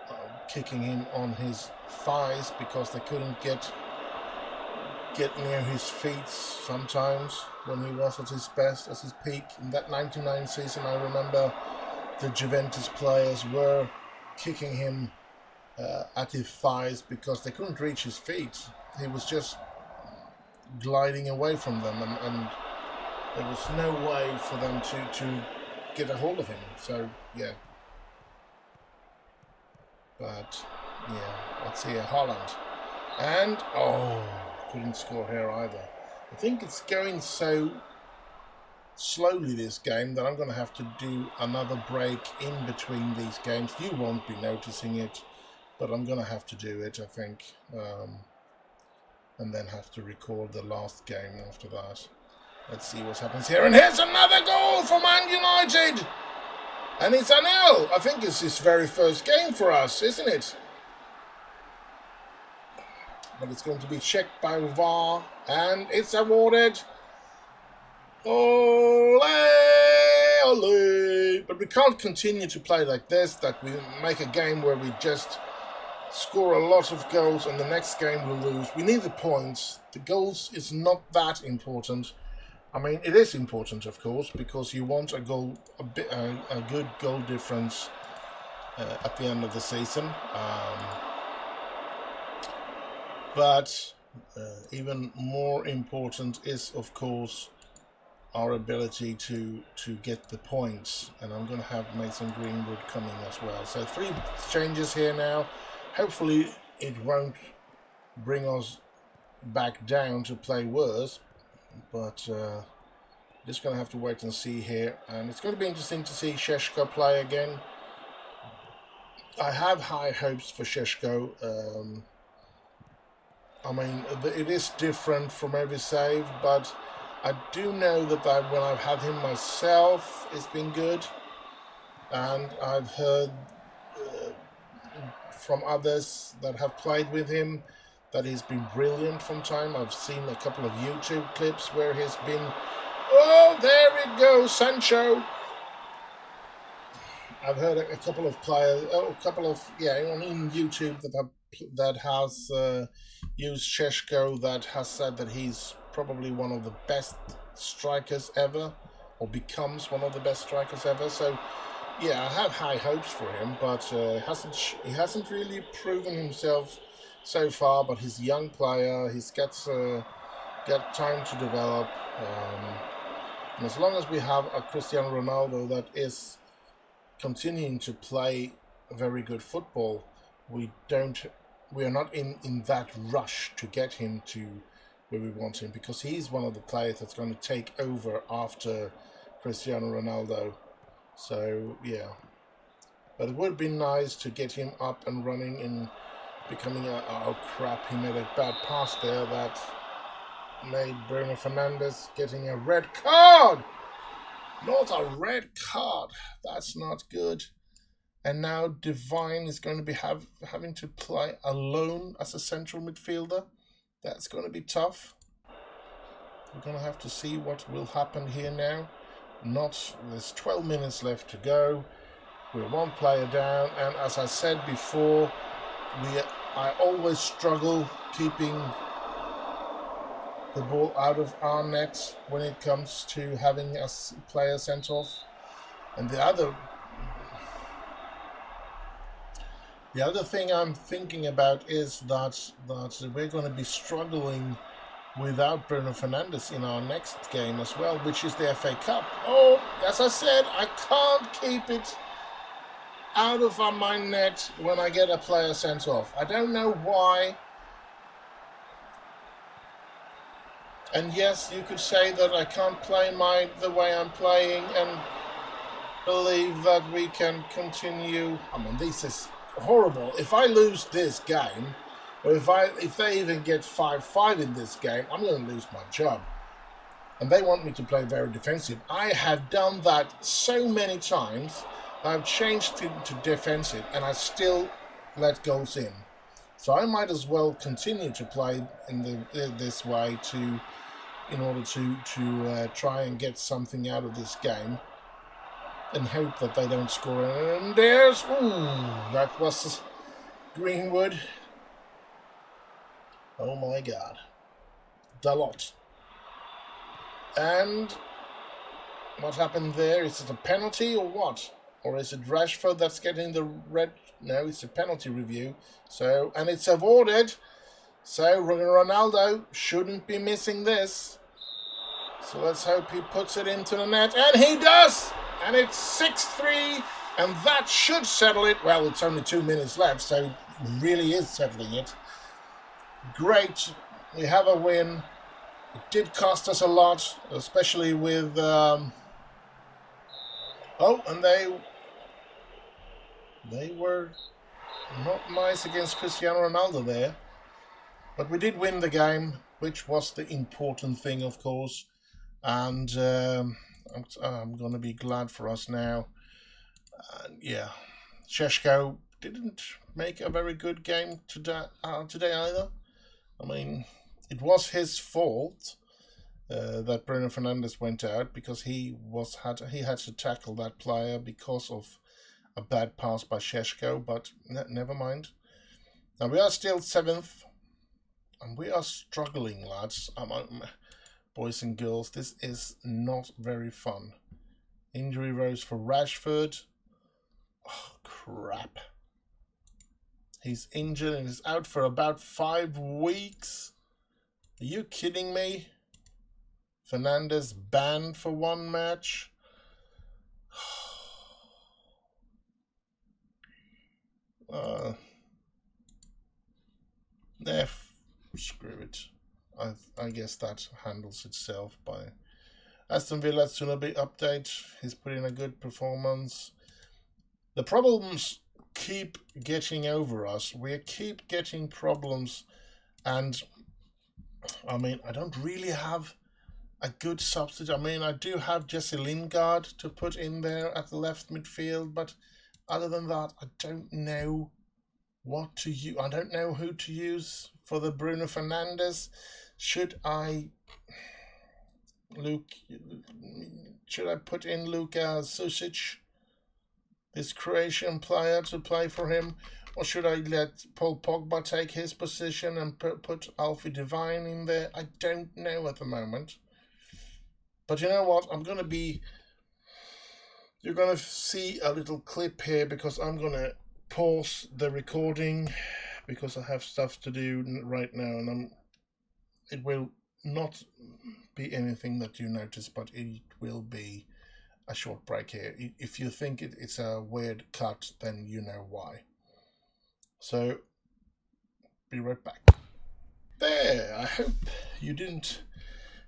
kicking him on his thighs because they couldn't get near his feet sometimes when he was at his best, at his peak. In that 99 season, I remember the Juventus players were kicking him at his thighs because they couldn't reach his feet. He was just gliding away from them, and there was no way for them to get a hold of him. So yeah. But yeah, let's see, Holland. And couldn't score here either. I think it's going so slowly, this game, that I'm going to have to do another break in between these games. You won't be noticing it, but I'm going to have to do it, I think. And then have to record the last game after that. Let's see what happens here. And here's another goal for Man United! And it's Anel. I think it's his very first game for us, isn't it? But it's going to be checked by VAR, and it's awarded. Ole, ole. But we can't continue to play like this, that we make a game where we just score a lot of goals and the next game we'll lose. We need the points. The goals is not that important. I mean, it is important, of course, because you want a good goal difference at the end of the season. But even more important is, of course, our ability to get the points. And I'm going to have Mason Greenwood coming as well. So 3 changes here now. Hopefully it won't bring us back down to play worse. But just going to have to wait and see here. And it's going to be interesting to see Šeško play again. I have high hopes for Šeško. I mean, it is different from every save, but I do know that when I've had him myself, it's been good. And I've heard from others that have played with him that he's been brilliant from time. I've seen a couple of YouTube clips where he's been, there it goes, Sancho. I've heard a couple of players, on YouTube that has used Šeško, that has said that he's probably one of the best strikers ever, or becomes one of the best strikers ever. So yeah, I have high hopes for him, but he hasn't really proven himself so far. But he's a young player. He's got time to develop. And as long as we have a Cristiano Ronaldo that is continuing to play very good football, we are not in that rush to get him to where we want him, because he's one of the players that's going to take over after Cristiano Ronaldo. So yeah, but it would be nice to get him up and running and becoming he made a bad pass there that made Bruno Fernandez getting a red card. Not a red card. That's not good. And now Divine is going to be having to play alone as a central midfielder. That's going to be tough. We're going to have to see what will happen here now. There's 12 minutes left to go. We're 1 player down, and as I said before, I always struggle keeping the ball out of our net when it comes to having a player sent off. And the other thing I'm thinking about is that we're going to be struggling without Bruno Fernandez in our next game as well, which is the FA Cup. As I said, I can't keep it out of my net when I get a player sent off. I don't know why. And yes, you could say that I can't play the way I'm playing and believe that we can continue. I mean, this is horrible. If I lose this game, or if they even get 5-5 in this game, I'm going to lose my job. And they want me to play very defensive. I have done that so many times. I've changed to defensive, and I still let goals in. So I might as well continue to play in this way in order to try and get something out of this game, and hope that they don't score. And that was Greenwood. Oh my God. Dalot. And what happened there? Is it a penalty or what? Or is it Rashford that's getting the red? No, it's a penalty review. And it's awarded. So Ronaldo shouldn't be missing this. So let's hope he puts it into the net. And he does! And it's 6-3. And that should settle it. Well, it's only 2 minutes left, so it really is settling it. Great. We have a win. It did cost us a lot, especially with... Oh, and they were not nice against Cristiano Ronaldo there. But we did win the game, which was the important thing, of course. And I'm going to be glad for us now. Yeah, Šeško didn't make a very good game today either. I mean, it was his fault that Bruno Fernandez went out, because he had to tackle that player because of a bad pass by Šeško, but never mind. Now we are still 7th, and we are struggling, lads. Boys and girls, this is not very fun. Injury rose for Rashford. Oh, crap. He's injured and is out for about 5 weeks. Are you kidding me? Fernandez banned for 1 match. Screw it. I guess that handles itself. By Aston Villa's Tsunobi update. He's put in a good performance. The problems keep getting over us. We keep getting problems, and I mean, I don't really have a good substitute. I mean, I do have Jesse Lingard to put in there at the left midfield, but other than that, I don't know what to use. I don't know who to use for the Bruno Fernandez. Should I put in Luka Susic, this Croatian player, to play for him? Or should I let Paul Pogba take his position and put Alfie Devine in there? I don't know at the moment. But you know what? You're going to see a little clip here, because I'm going to pause the recording because I have stuff to do right now, and it will not be anything that you notice, but it will be a short break here. If you think it's a weird cut, then you know why. So, be right back. There, I hope you didn't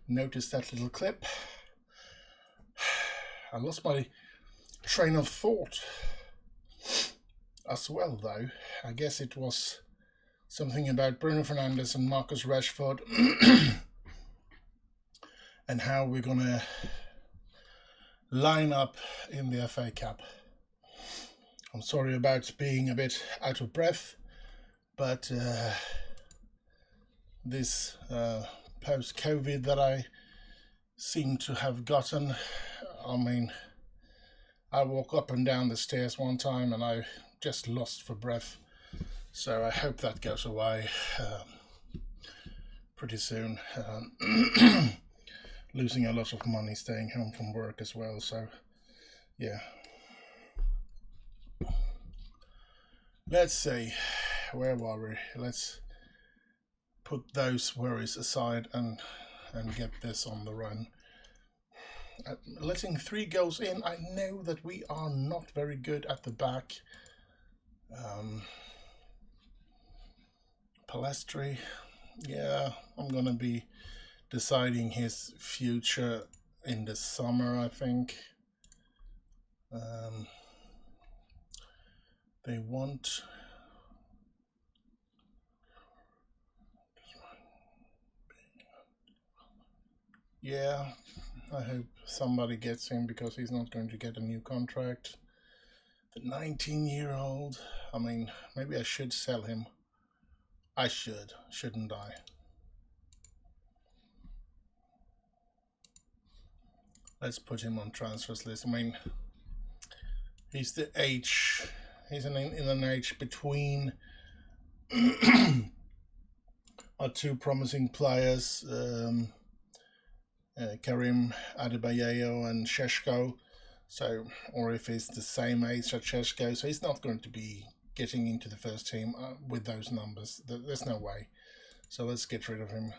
notice that little clip. I lost my train of thought as well, though. I guess it was something about Bruno Fernandez and Marcus Rashford and how we're going to line up in the FA Cup. I'm sorry about being a bit out of breath, but this post-COVID that I seem to have gotten, I mean, I walk up and down the stairs one time and I just lost for breath. So I hope that goes away pretty soon. Losing a lot of money staying home from work as well. So, yeah. Let's see. Where were we? Let's put those worries aside and get this on the run. Letting 3 goals in, I know that we are not very good at the back. Palestri, yeah, I'm going to be deciding his future in the summer, I think. They want... Yeah, I hope somebody gets him, because he's not going to get a new contract. The 19-year-old, I mean, maybe I should sell him. I should, shouldn't I? Let's put him on transfers list. I mean, he's in an age between our 2 promising players, Karim Adebayo and Šeško. So, or if he's the same age as Šeško, so he's not going to be getting into the first team with those numbers. There's no way. So let's get rid of him.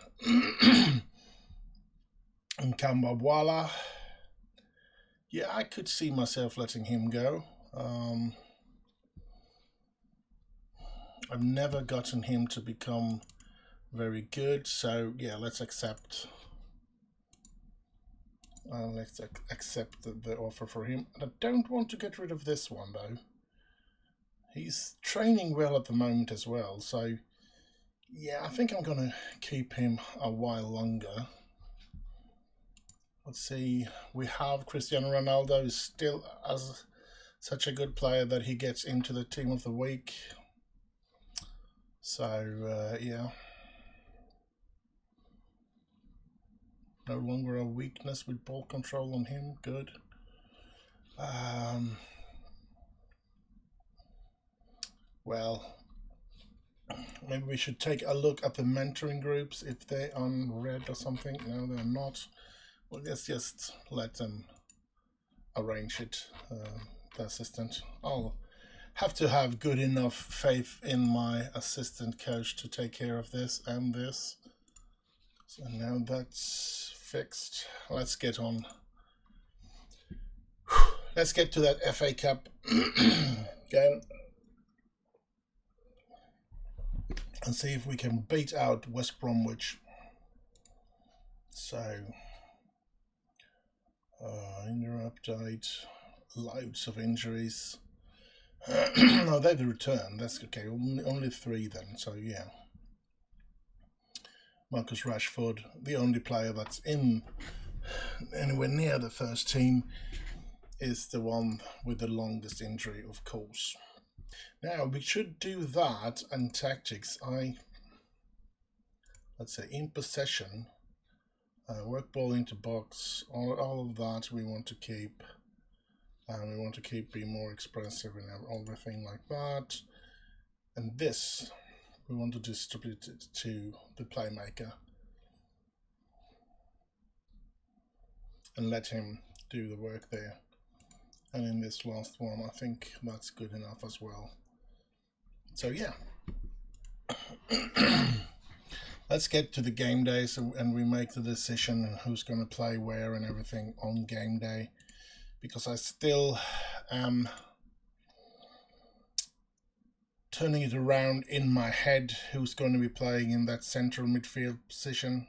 And Kambabwala. Yeah, I could see myself letting him go. I've never gotten him to become very good, so yeah, let's accept. Let's accept the offer for him. And I don't want to get rid of this one though. He's training well at the moment as well, so yeah, I think I'm gonna keep him a while longer. Let's see, we have Cristiano Ronaldo is still as such a good player that he gets into the team of the week. So yeah, no longer a weakness with ball control on him. Good. Well, maybe we should take a look at the mentoring groups if they're on red or something. No, they're not. Well, let's just let them arrange it. The assistant. I'll have to have good enough faith in my assistant coach to take care of this and this. So now that's fixed. Let's get on. Let's get to that FA Cup game and see if we can beat out West Bromwich. So, injury update, loads of injuries. No, they've returned. That's okay. Only 3 then. So yeah. Marcus Rashford, the only player that's in anywhere near the first team, is the one with the longest injury, of course. Now we should do that and tactics. Let's say in possession, work ball into box. All of that we want to keep. We want to keep being more expressive and everything like that. And this, we want to distribute it to the playmaker and let him do the work there. And in this last one, I think that's good enough as well. So yeah, let's get to the game days and we make the decision who's going to play where and everything on game day. Because I still am turning it around in my head who's going to be playing in that central midfield position.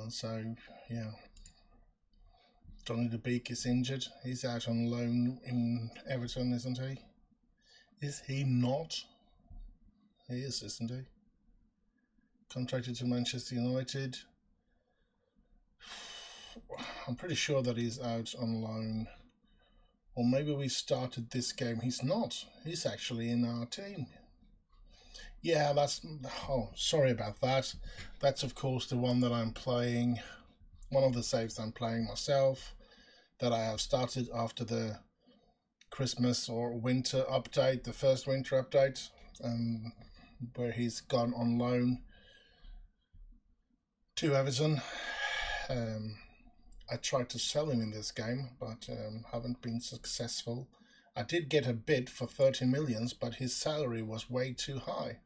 So, yeah. Johnny de Beek is injured. He's out on loan in Everton, isn't he? Is he not? He is, isn't he? Contracted to Manchester United. I'm pretty sure that he's out on loan. Or maybe we started this game. He's not. He's actually in our team. Yeah, that's... Oh, sorry about that. That's, of course, the one that I'm playing. One of the saves I'm playing myself. That I have started after the Christmas or winter update. The first winter update. Where he's gone on loan to Everton. I tried to sell him in this game, but haven't been successful. I did get a bid for 30 million, but his salary was way too high.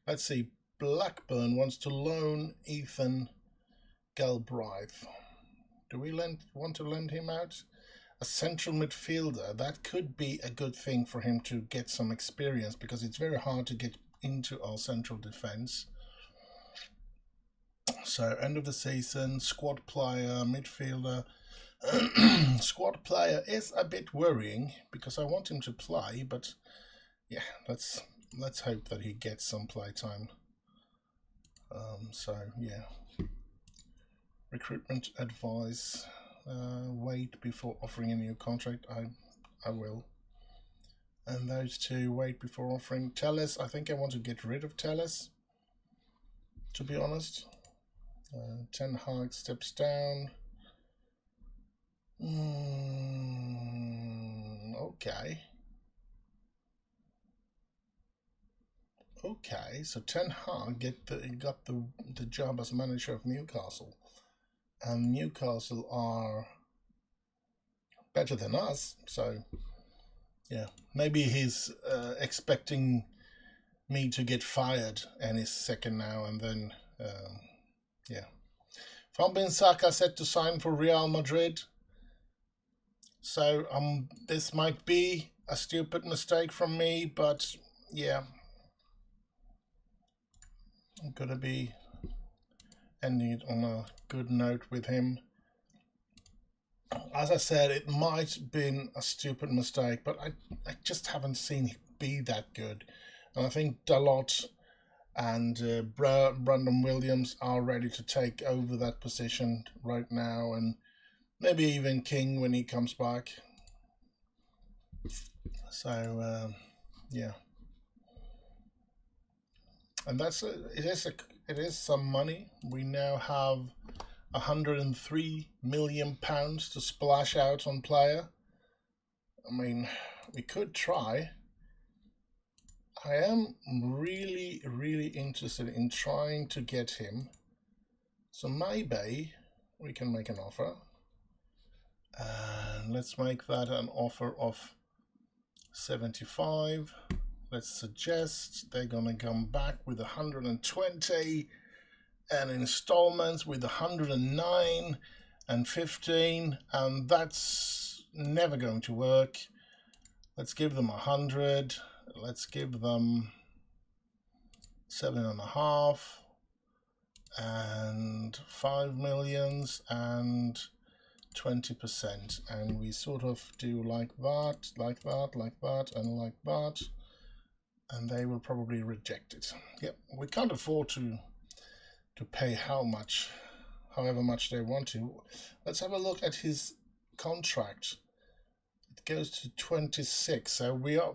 Let's see. Blackburn wants to loan Ethan Galbraith. Do we want to lend him out? A central midfielder. That could be a good thing for him to get some experience, because it's very hard to get into our central defence. So, end of the season, squad player, midfielder. Squad player is a bit worrying because I want him to play, but yeah, let's hope that he gets some play time. So, yeah. Recruitment advice. Wait before offering a new contract. I will. And those two, wait before offering. Telles, I think I want to get rid of Telles, to be honest. Ten Hag steps down. Okay. Okay, so Ten Hag got the job as manager of Newcastle. And Newcastle are better than us, so yeah, maybe he's expecting me to get fired any second now. And then, yeah. Wan-Bissaka set to sign for Real Madrid. So this might be a stupid mistake from me, but yeah, I'm gonna be ending it on a good note with him. As I said, it might have been a stupid mistake, but I just haven't seen him be that good. And I think Dalot and Brandon Williams are ready to take over that position right now, and maybe even King when he comes back. So yeah, and that's it is some money. We now have £103 million to splash out on player. I mean, we could try. I am really interested in trying to get him. So maybe we can make an offer. And let's make that an offer of 75. Let's suggest they're gonna come back with 120 and installments with 109 and 15, and that's never going to work. Let's give them 100. Let's give them 7.5 and 5 millions and 20%, and we sort of do like that, like that, like that, and like that, and they will probably reject it. Yep, we can't afford to pay however much they want to. Let's have a look at his contract. It goes to 26, so we are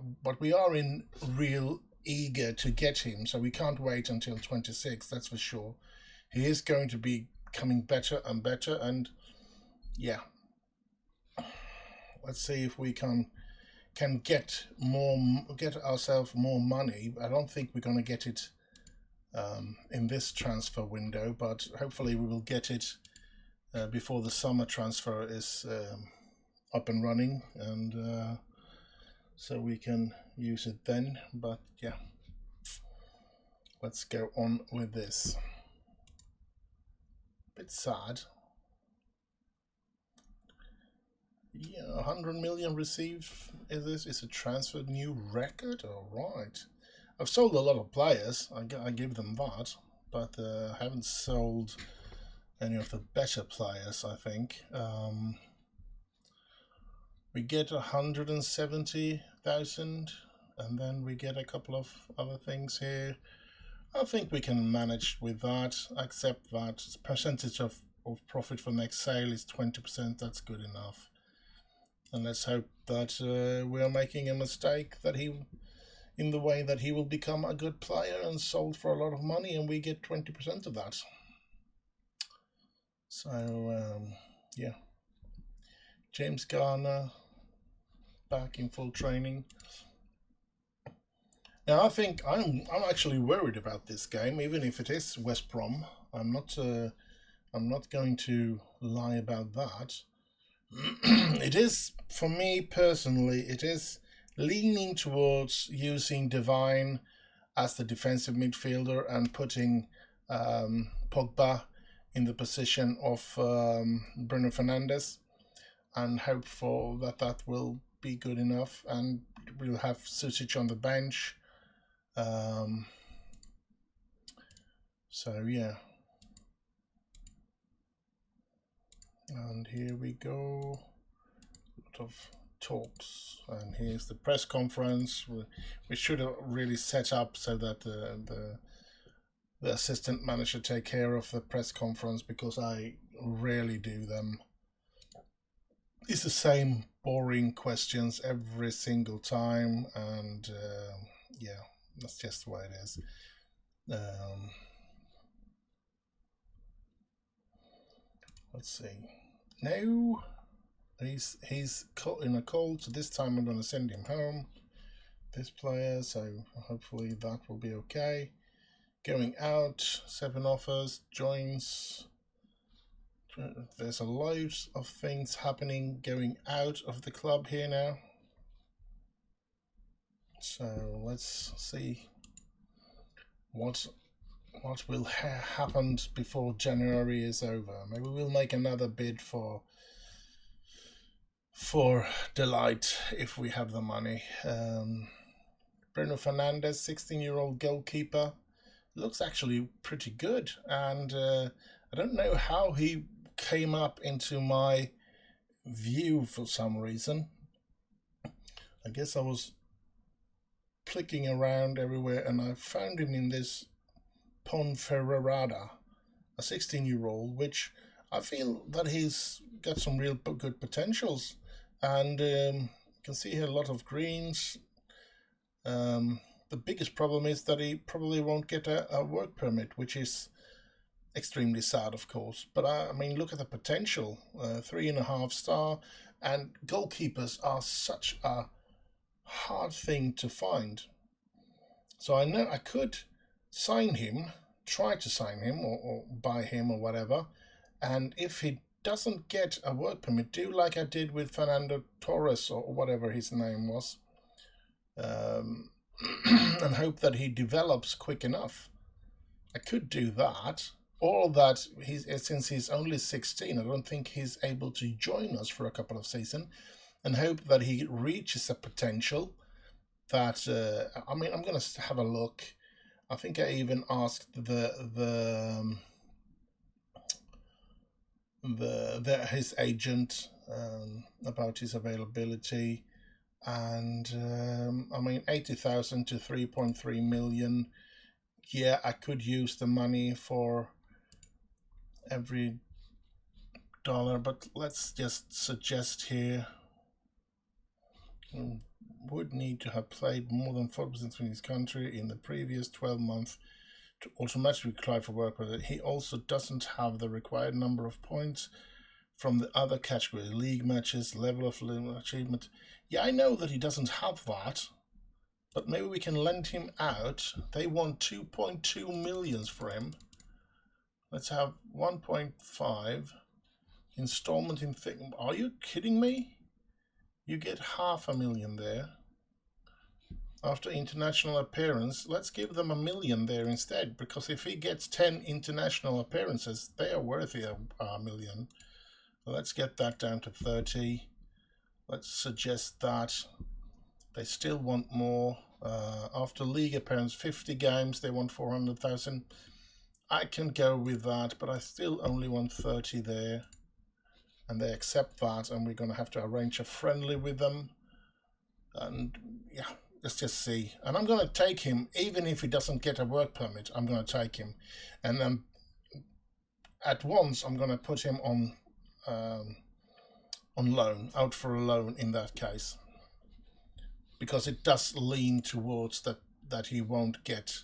in real eager to get him, so we can't wait until 26, that's for sure. He is going to be coming better and better, and yeah, let's see if we can get ourselves more money. I don't think we're going to get it in this transfer window, but hopefully we will get it before the summer transfer is up and running, and so we can use it then. But yeah, let's go on with this. Bit sad. Yeah, 100 million received. Is a transfer new record? All right. I've sold a lot of players, I give them that, but I haven't sold any of the better players, I think. We get 170,000, and then we get a couple of other things here. I think we can manage with that, except that percentage of profit for next sale is 20%, that's good enough. And let's hope that we are making a mistake in the way that he will become a good player and sold for a lot of money, and we get 20% of that. So yeah, James Garner back in full training. Now I think I'm actually worried about this game, even if it is West Brom. I'm not going to lie about that. It is, for me personally, it is leaning towards using Divine as the defensive midfielder and putting Pogba in the position of Bruno Fernandez, and hope for that will be good enough, and we'll have Susic on the bench. So yeah, and here we go. A lot of talks, and here's the press conference. We should have really set up so that the assistant manager take care of the press conference, because I rarely do them. It's the same boring questions every single time, and yeah, that's just the way it is. Let's see. No, he's in a cold, so this time I'm going to send him home, this player, so hopefully that will be okay. Going out, 7 offers, joins. There's a load of things happening going out of the club here now. So let's see what will happen before January is over. Maybe we'll make another bid for Delight if we have the money. Bruno Fernandez, 16-year-old goalkeeper, looks actually pretty good, and I don't know how he came up into my view for some reason. I guess I was clicking around everywhere and I found him in this Ponferrada, a 16-year-old, which I feel that he's got some real good potentials, and you can see here a lot of greens. The biggest problem is that he probably won't get a work permit, which is extremely sad, of course. But I mean, look at the potential, 3.5 star, and goalkeepers are such a hard thing to find. So I know I could sign him, try to sign him, or buy him, or whatever. And if he doesn't get a work permit, do like I did with Fernando Torres, or whatever his name was, and hope that he develops quick enough. I could do that. Or that since he's only 16, I don't think he's able to join us for a couple of seasons, and hope that he reaches a potential that I mean, I'm gonna have a look. I think I even asked his agent about his availability, and I mean, 80,000 to 3.3 million. Yeah, I could use the money for every dollar, but let's just suggest here would need to have played more than 40% in his country in the previous 12 months to automatically apply for work permit. He also doesn't have the required number of points from the other category, league matches, level of achievement. Yeah, I know that he doesn't have that, but maybe we can lend him out. They want 2.2 million for him. Let's have 1.5 installment in thing. Are you kidding me? You get 500,000 there. After international appearance, let's give them 1 million there instead, because if he gets 10 international appearances, they are worthy of 1 million. Let's get that down to 30. Let's suggest that. They still want more. After league appearance, 50 games, they want 400,000. I can go with that, but I still only want 30 there. And they accept that, and we're going to have to arrange a friendly with them. And yeah, let's just see. And I'm going to take him, even if he doesn't get a work permit, I'm going to take him. And then at once, I'm going to put him on loan, out for a loan in that case. Because it does lean towards that he won't get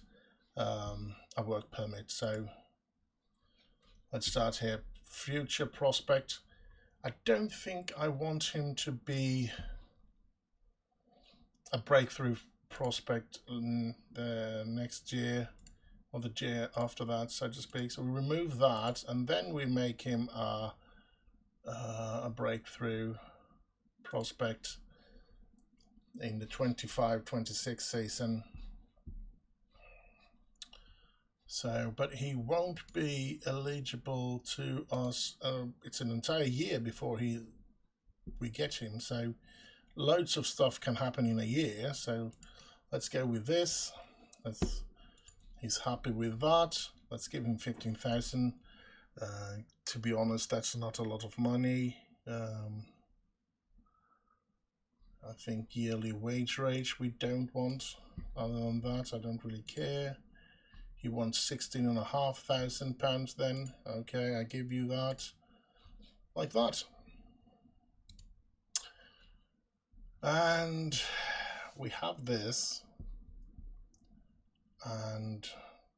a work permit. So let's start here. Future prospect. I don't think I want him to be a breakthrough prospect in the next year or the year after that, so to speak. So we remove that, and then we make him a breakthrough prospect in the 25-26 season. So, but he won't be eligible to us. It's an entire year before we get him. So, loads of stuff can happen in a year. So, let's go with this. He's happy with that. Let's give him 15,000. To be honest, that's not a lot of money. I think yearly wage rate we don't want. Other than that, I don't really care. He wants £16,500 then. Okay, I give you that. Like that. And we have this. And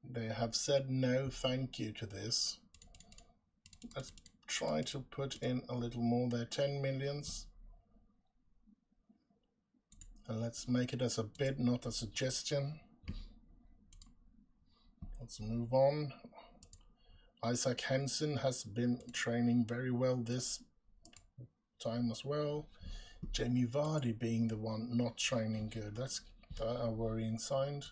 they have said no thank you to this. Let's try to put in a little more there, 10 millions. And let's make it as a bid, not a suggestion. Let's move on. Isaac Henson has been training very well this time as well. Jamie Vardy being the one not training good. That's a worrying sign.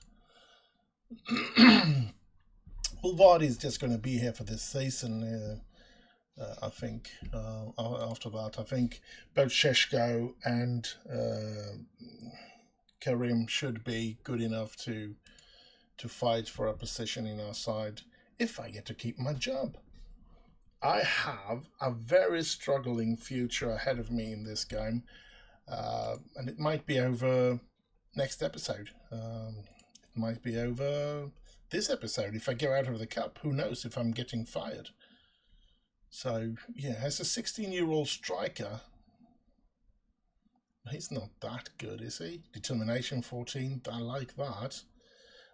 Well, Vardy's just going to be here for this season. I think after that, I think both Sheshko and Karim should be good enough to fight for a position in our side if I get to keep my job. I have a very struggling future ahead of me in this game, and it might be over next episode. It might be over this episode if I go out of the cup. Who knows if I'm getting fired? So, yeah, as a 16-year-old striker, he's not that good, is he? Determination 14, I like that.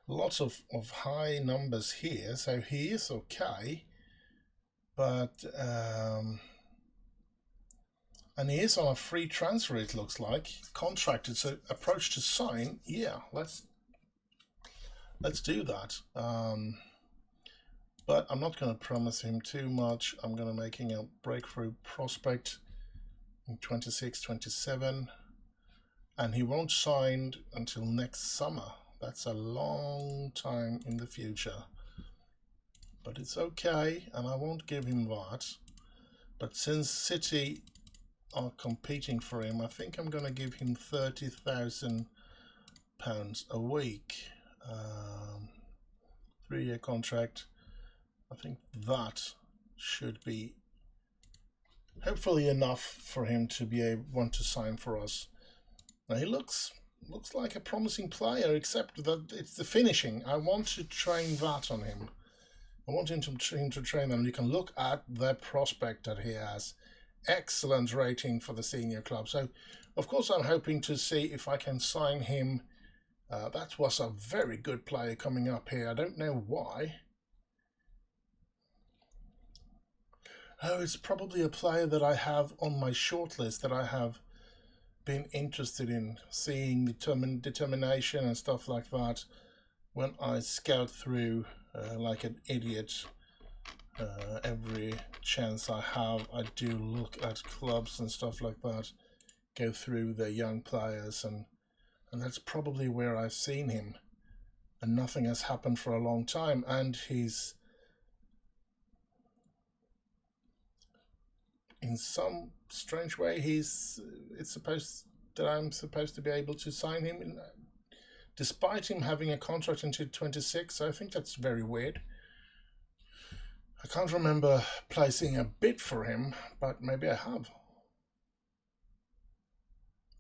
Lots of high numbers here, so he is okay. But, and he is on a free transfer, it looks like. Contracted, so approach to sign. Yeah, let's do that. But I'm not going to promise him too much. I'm going to make him a breakthrough prospect in 26, 27. And he won't sign until next summer. That's a long time in the future. But it's okay, and I won't give him that. But since City are competing for him, I think I'm going to give him £30,000 a week. 3-year contract. I think that should be hopefully enough for him to be able want to sign for us. Now he looks like a promising player, except that it's the finishing. I want to train that on him. I want him to train them. You can look at the prospect that he has. Excellent rating for the senior club. So, of course, I'm hoping to see if I can sign him. That was a very good player coming up here. I don't know why. Oh, it's probably a player that I have on my shortlist that I have been interested in seeing determination and stuff like that when I scout through like an idiot. Every chance I have, I do look at clubs and stuff like that, go through their young players, and that's probably where I've seen him, and nothing has happened for a long time, and he's in some strange way I'm supposed to be able to sign him despite him having a contract until 26. I think that's very weird. I can't remember placing a bid for him, but maybe I have.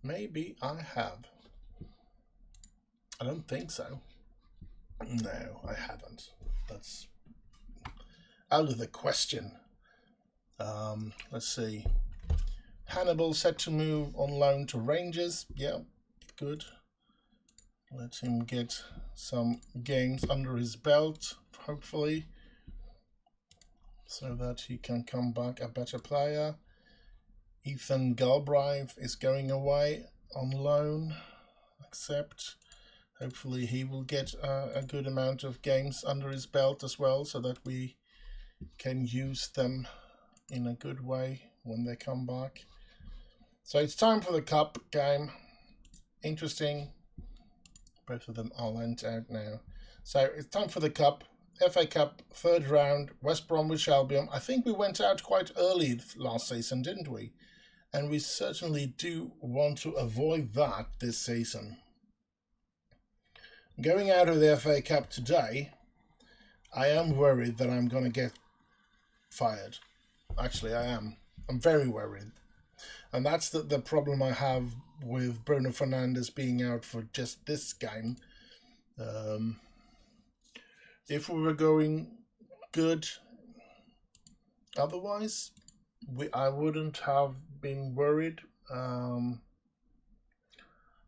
Maybe I have. I don't think so. No, I haven't. That's out of the question. Let's see. Hannibal set to move on loan to Rangers. Yeah, good. Let him get some games under his belt, hopefully, so that he can come back a better player. Ethan Galbraith is going away on loan, except hopefully he will get a good amount of games under his belt as well, so that we can use them in a good way when they come back. So it's time for the cup game. Interesting. Both of them are lent out now. So it's time for the cup. FA Cup, third round, West Bromwich Albion. I think we went out quite early last season, didn't we? And we certainly do want to avoid that this season. Going out of the FA Cup today, I am worried that I'm going to get fired. Actually, I am. I'm very worried. And that's the problem I have with Bruno Fernandez being out for just this game. If we were going good otherwise, I wouldn't have been worried.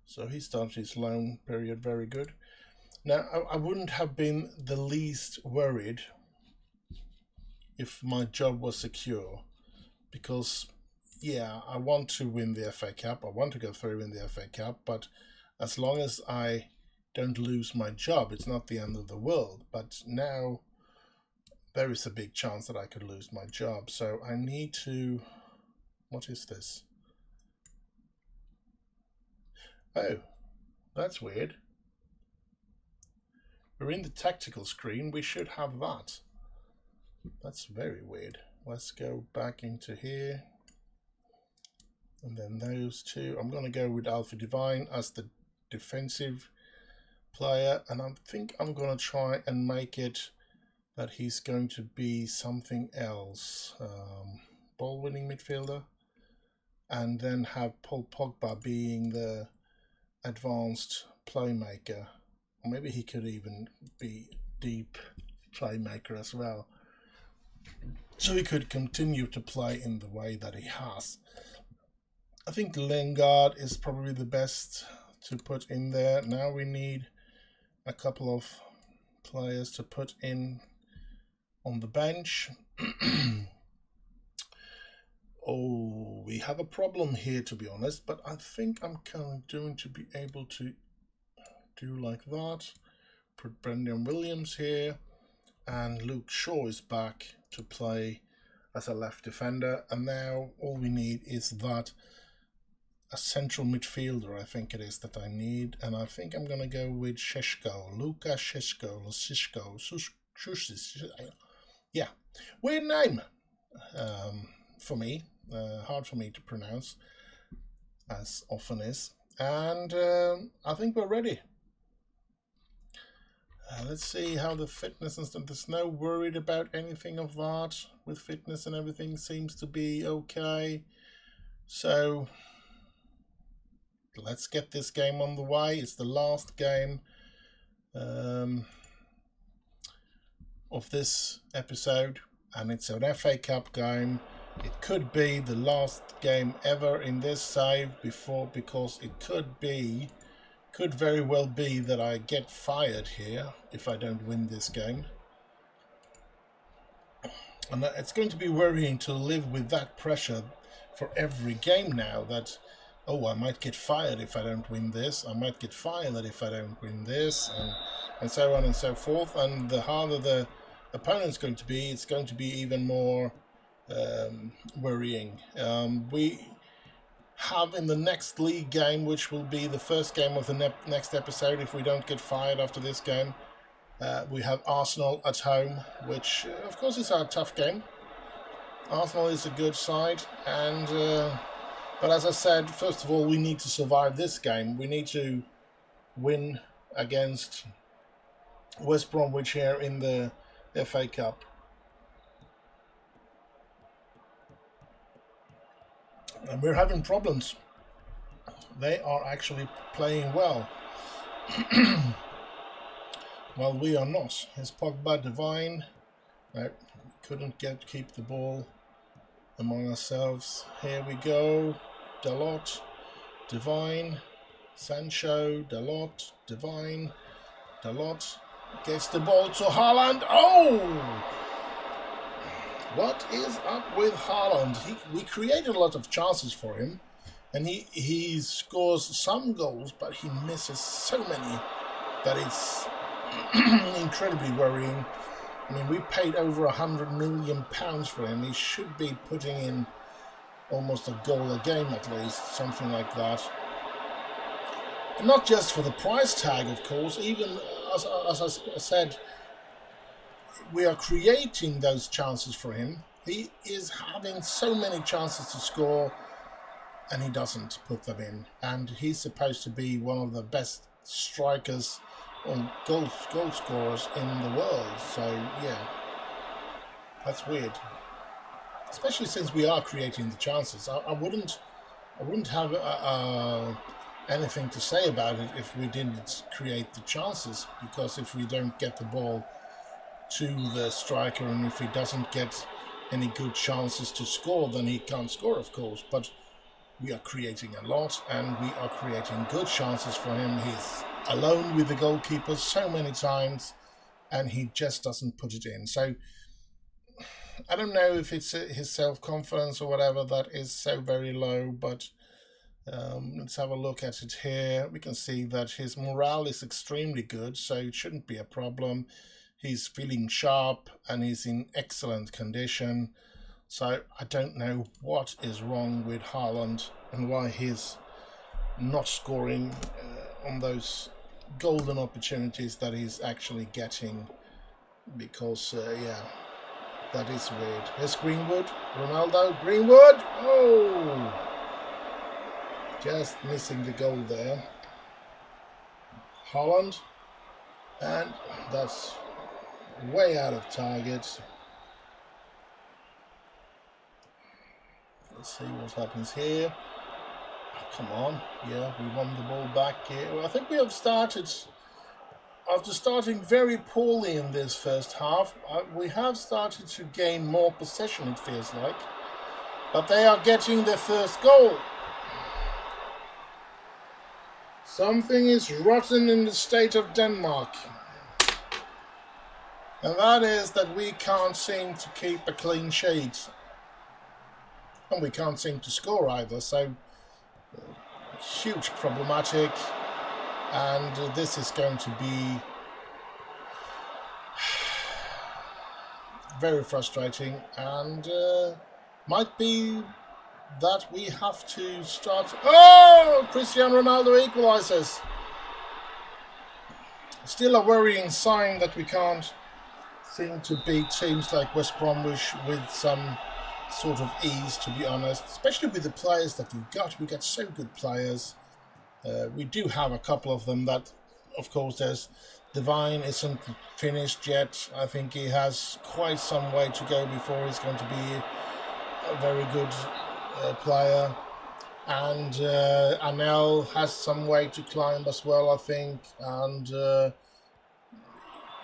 So he started his loan period very good. Now, I wouldn't have been the least worried if my job was secure, because yeah, I want to win the FA Cup. I want to go through in the FA Cup, but as long as I don't lose my job, it's not the end of the world. But now there is a big chance that I could lose my job. So I need to... What is this? Oh, that's weird. we're in the tactical screen. We should have that. That's very weird. Let's go back into here. And then those two. I'm going to go with Alpha Divine as the defensive player. And I think I'm going to try and make it that he's going to be something else. Ball winning midfielder. And then have Paul Pogba being the advanced playmaker. Or maybe he could even be deep playmaker as well. So he could continue to play in the way that he has. I think Lingard is probably the best to put in there. Now we need a couple of players to put in on the bench. Oh, we have a problem here, to be honest, but I think I'm going to be able to do like that. Put Brendan Williams here, and Luke Shaw is back to play as a left defender. And now all we need is that a central midfielder, I think it is that I need, and I think I'm going to go with Šeško, Luka Šeško, yeah, weird name for me, hard for me to pronounce, as often is, and I think we're ready. Let's see how the fitness and stuff. There's no worried about anything of that with fitness, and everything seems to be okay. So let's get this game on the way. It's the last game of this episode, and it's an FA Cup game. It could be the last game ever in this save because it could very well be that I get fired here if I don't win this game. And it's going to be worrying to live with that pressure for every game now, that, oh, I might get fired if I don't win this, I might get fired if I don't win this, and so on and so forth. And the harder the opponent's going to be, it's going to be even more worrying. We have in the next league game, which will be the first game of the next episode if we don't get fired after this game, we have Arsenal at home, which of course is a tough game. Arsenal is a good side, and but as I said, first of all, we need to survive this game. We need to win against West Bromwich here in the FA Cup. And we're having problems. They are actually playing well. Well, we are not. It's Pogba, Divine. No, couldn't keep the ball among ourselves. Here we go. Dalot, Divine, Sancho, Dalot, Divine, Dalot gets the ball to Haaland. Oh! What is up with Haaland? We created a lot of chances for him, and he scores some goals, but he misses so many that it's incredibly worrying. I mean, we paid over £100 million for him. He should be putting in almost a goal a game at least, something like that. And not just for the price tag, of course. Even as I said, we are creating those chances for him. He is having so many chances to score, and he doesn't put them in. And he's supposed to be one of the best strikers or goal scorers in the world. So yeah, that's weird. Especially since we are creating the chances. I wouldn't have anything to say about it if we didn't create the chances, because if we don't get the ball to the striker, and if he doesn't get any good chances to score, then he can't score, of course. But we are creating a lot, and we are creating good chances for him. He's alone with the goalkeeper so many times, and he just doesn't put it in. So I don't know if it's his self-confidence or whatever that is so very low, but let's have a look at it here. We can see that his morale is extremely good, so it shouldn't be a problem. He's feeling sharp, and he's in excellent condition. So I don't know what is wrong with Haaland and why he's not scoring on those golden opportunities that he's actually getting, because yeah, that is weird. Here's Greenwood, Ronaldo, Greenwood. Oh, just missing the goal there. Haaland, and that's way out of target. Let's see what happens here. Come on, yeah, we won the ball back here. Well, I think we have started, after starting very poorly in this first half, we have started to gain more possession, it feels like. But they are getting their first goal. Something is rotten in the state of Denmark. And that is that we can't seem to keep a clean sheet. And we can't seem to score either, so huge problematic, and this is going to be very frustrating, and might be that we have to start. Oh, Cristiano Ronaldo equalises. Still a worrying sign that we can't seem to beat teams like West Bromwich with some sort of ease, to be honest, especially with the players that we've got. We got so good players. We do have a couple of them that, of course, there's Divine isn't finished yet. I think he has quite some way to go before he's going to be a very good player. And Anel has some way to climb as well, I think. And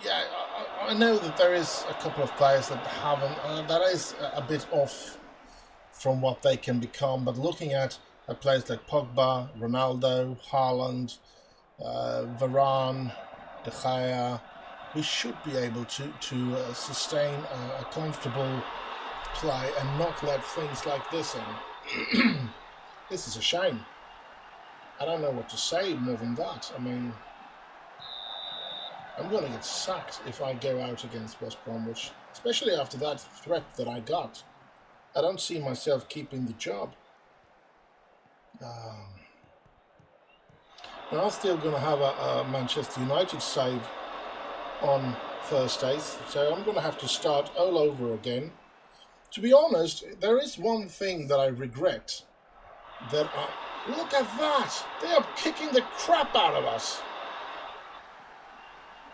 yeah, I know that there is a couple of players that haven't, that is a bit off from what they can become, but looking at players like Pogba, Ronaldo, Haaland, Varane, De Gea, we should be able to sustain a comfortable play and not let things like this in. This is a shame. I don't know what to say more than that. I mean, I'm going to get sacked if I go out against West Bromwich, especially after that threat that I got. I don't see myself keeping the job. But I'm still going to have a Manchester United save on Thursdays, so I'm going to have to start all over again. To be honest, there is one thing that I regret. Look at that! They are kicking the crap out of us.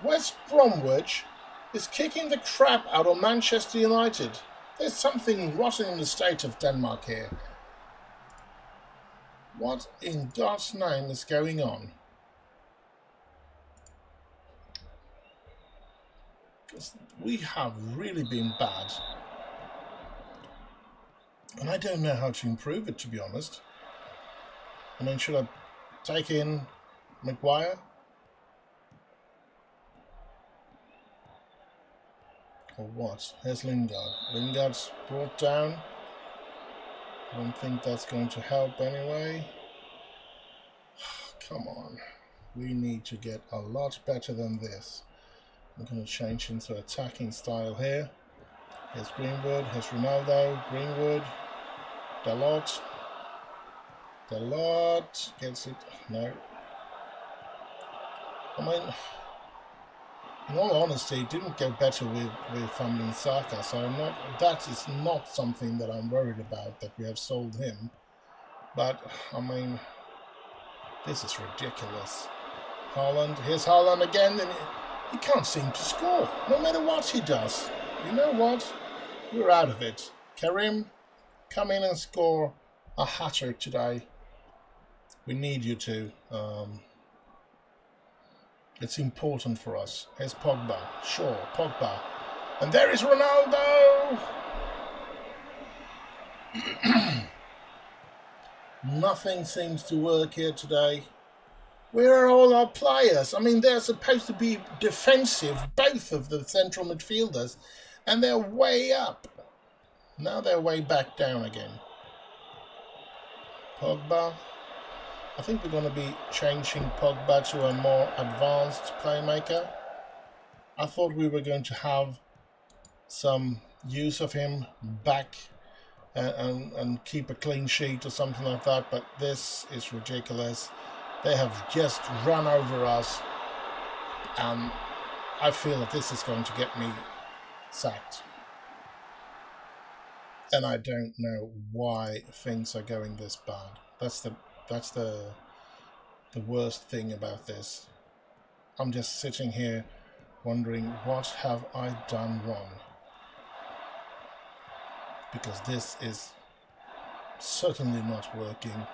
West Bromwich is kicking the crap out of Manchester United. There's something rotten in the state of Denmark here. What in God's name is going on? We have really been bad. And I don't know how to improve it, to be honest. I mean, should I take in Maguire? Or what? Here's Lingard. Lingard's brought down. I don't think that's going to help anyway. Come on. We need to get a lot better than this. I'm going to change into attacking style here. Here's Greenwood. Here's Ronaldo. Greenwood. Dalot. Dalot. Gets it. No. I mean, in all honesty, it didn't go better with Family Saka, so that is not something that I'm worried about, that we have sold him. But, I mean, this is ridiculous. Haaland, here's Haaland again, and he can't seem to score, no matter what he does. You know what? We're out of it. Karim, come in and score a hat-trick today. We need you to. It's important for us. Here's Pogba. Sure, Pogba. And there is Ronaldo! Nothing seems to work here today. Where are all our players? I mean, they're supposed to be defensive, both of the central midfielders, and they're way up. Now they're way back down again. Pogba. I think we're going to be changing Pogba to a more advanced playmaker. I thought we were going to have some use of him back and keep a clean sheet or something like that, but this is ridiculous. They have just run over us. And I feel that this is going to get me sacked. And I don't know why things are going this bad. That's the worst thing about this. I'm just sitting here wondering, what have I done wrong? Because this is certainly not working.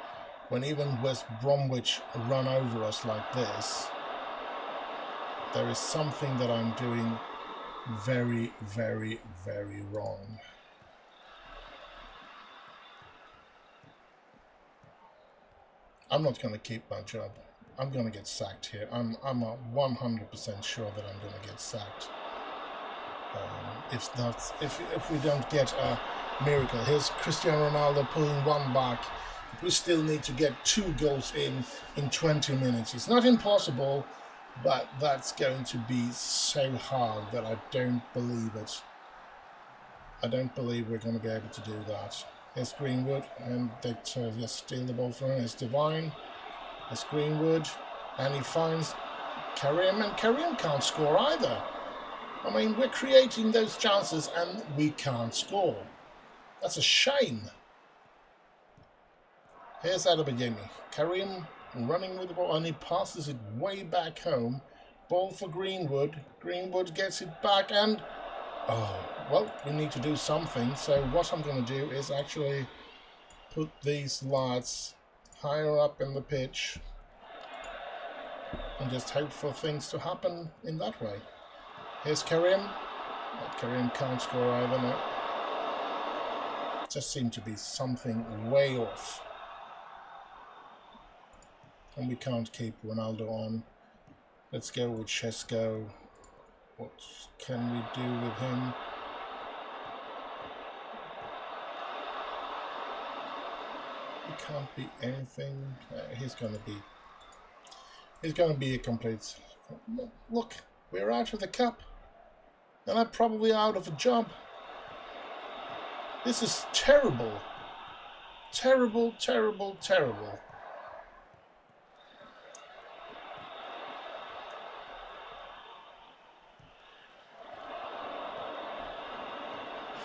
When even West Bromwich run over us like this, there is something that I'm doing very, very, very wrong. I'm not going to keep my job. I'm going to get sacked here. I'm 100% sure that I'm going to get sacked. If we don't get a miracle. Here's Cristiano Ronaldo pulling one back. We still need to get 2 goals in 20 minutes. It's not impossible, but that's going to be so hard that I don't believe it. I don't believe we're going to be able to do that. Here's Greenwood, and they just steal the ball from him. It's Divine. It's Greenwood, and he finds Karim, and Karim can't score either. I mean, we're creating those chances, and we can't score. That's a shame. Here's Albion. Karim running with the ball, and he passes it way back home. Ball for Greenwood. Greenwood gets it back, and well, we need to do something. So what I'm going to do is actually put these lads higher up in the pitch and just hope for things to happen in that way. Here's Karim. But Karim can't score either. No. Just seemed to be something way off. And we can't keep Ronaldo on. Let's go with Shesko. What can we do with him? He can't be anything. He's gonna be a complete. Look, we're out of the cup, and I'm probably out of a job. This is terrible, terrible, terrible, terrible.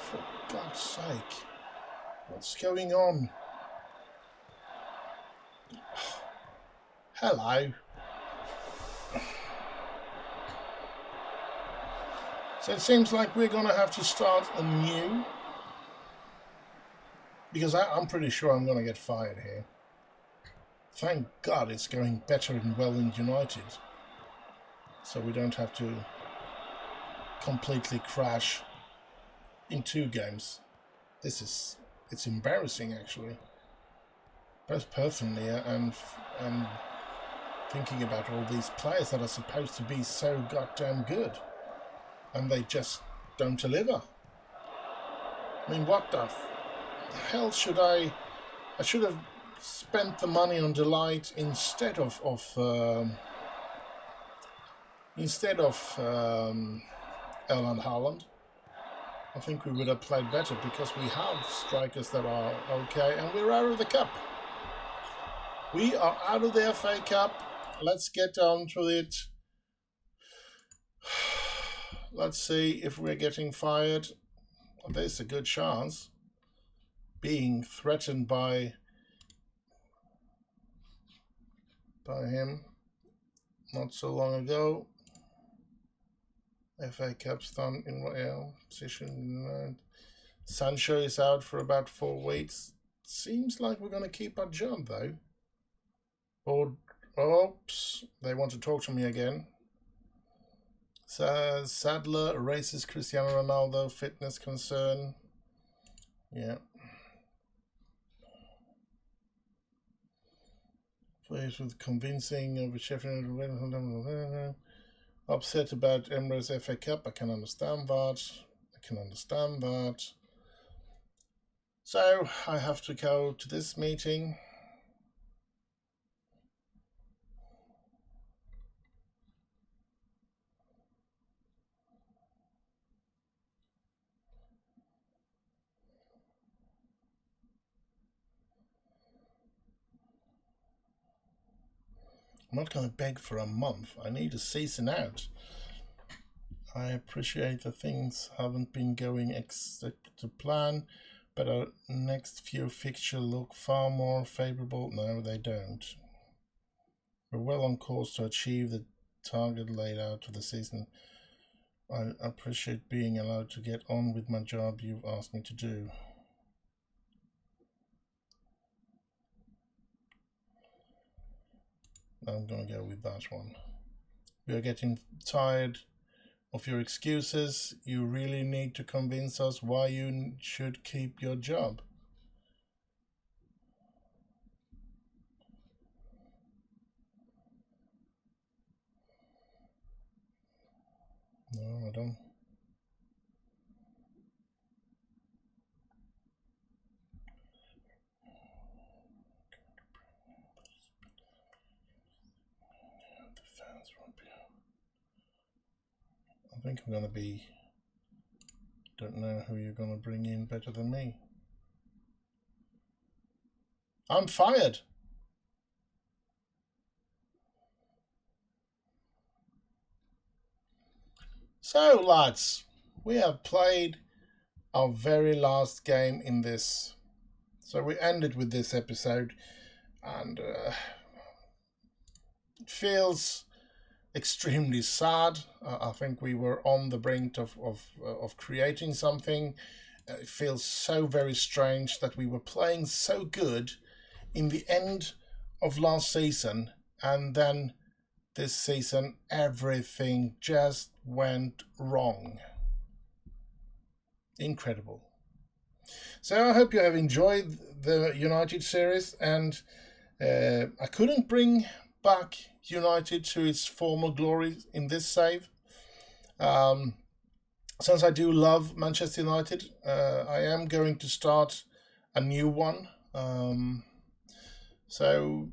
For God's sake, what's going on? Hello. So it seems like we're going to have to start anew. Because I'm pretty sure I'm going to get fired here. Thank God it's going better in Welland United. So we don't have to completely crash in 2 games. It's embarrassing actually. Both personally and thinking about all these players that are supposed to be so goddamn good. And they just don't deliver. I mean, what the hell should I should have spent the money on Delight instead of Erland Haaland. I think we would have played better because we have strikers that are okay, and we're out of the cup. We are out of the FA Cup. Let's get on to it. Let's see if we're getting fired. There's a good chance. Being threatened by him not so long ago. FA Cup's done in position. Sancho is out for about 4 weeks. Seems like we're going to keep our job though. Or, oops, they want to talk to me again. Sadler erases Cristiano Ronaldo fitness concern. Yeah. Plays with convincing of a Sheffield. Upset about Emirates FA Cup. I can understand that. So I have to go to this meeting. not going to beg for a month. I need a season out. I appreciate that things haven't been going exactly to plan, but our next few fixtures look far more favourable. No, they don't. We're well on course to achieve the target laid out for the season. I appreciate being allowed to get on with my job you've asked me to do. I'm going to go with that one. We are getting tired of your excuses. You really need to convince us why you should keep your job. No, I don't. I think I'm going to be... Don't know who you're going to bring in better than me. I'm fired. So, lads, we have played our very last game in this. So we ended with this episode, and it feels extremely sad. I think we were on the brink of creating something. It feels so very strange that we were playing so good in the end of last season, and then this season everything just went wrong. Incredible. So I hope you have enjoyed the United series, and I couldn't bring back United to its former glory in this save. Since I do love Manchester United, I am going to start a new one. So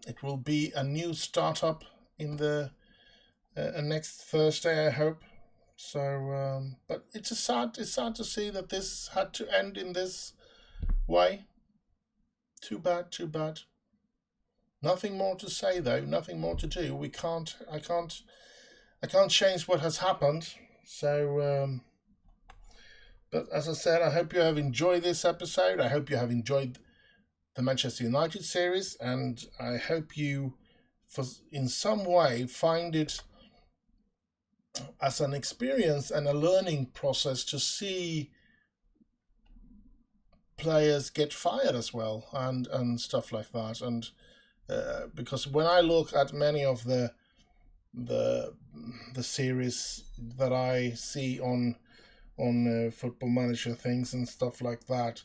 it will be a new startup in the next Thursday, I hope. So, but it's sad to see that this had to end in this way. Too bad, too bad. Nothing more to say though. Nothing more to do. I can't change what has happened. So, but as I said, I hope you have enjoyed this episode. I hope you have enjoyed the Manchester United series, and I hope you, in some way, find it as an experience and a learning process to see players get fired as well, and stuff like that. And because when I look at many of the series that I see on Football Manager things and stuff like that,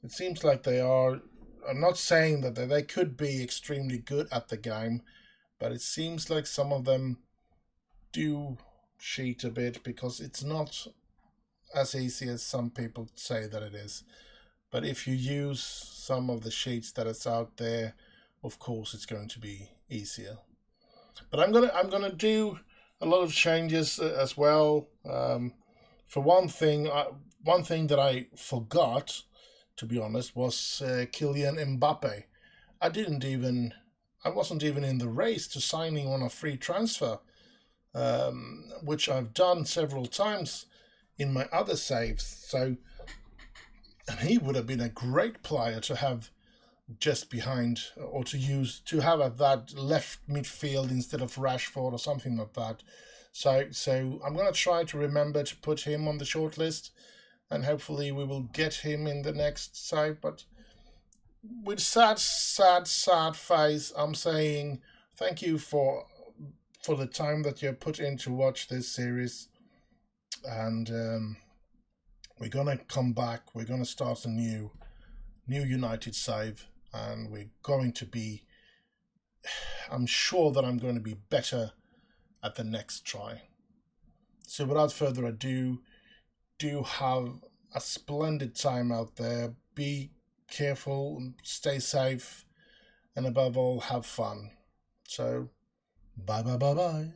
it seems like they are. I'm not saying that they could be extremely good at the game, but it seems like some of them do cheat a bit, because it's not as easy as some people say that it is. But if you use some of the sheets that is out there, of course it's going to be easier. But I'm gonna do a lot of changes as well. For one thing that I forgot, to be honest, was Kylian Mbappe. I wasn't even in the race to signing on a free transfer, which I've done several times in my other saves. So, and he would have been a great player to have just behind, or to have at that left midfield instead of Rashford or something like that. So I'm going to try to remember to put him on the short list, and hopefully we will get him in the next save. But with sad face, I'm saying thank you for the time that you put in to watch this series, and we're gonna come back. We're gonna start a new United save, and we're going to be. I'm sure that I'm going to be better at the next try. So without further ado, do have a splendid time out there. Be careful, stay safe, and above all, have fun. So, bye.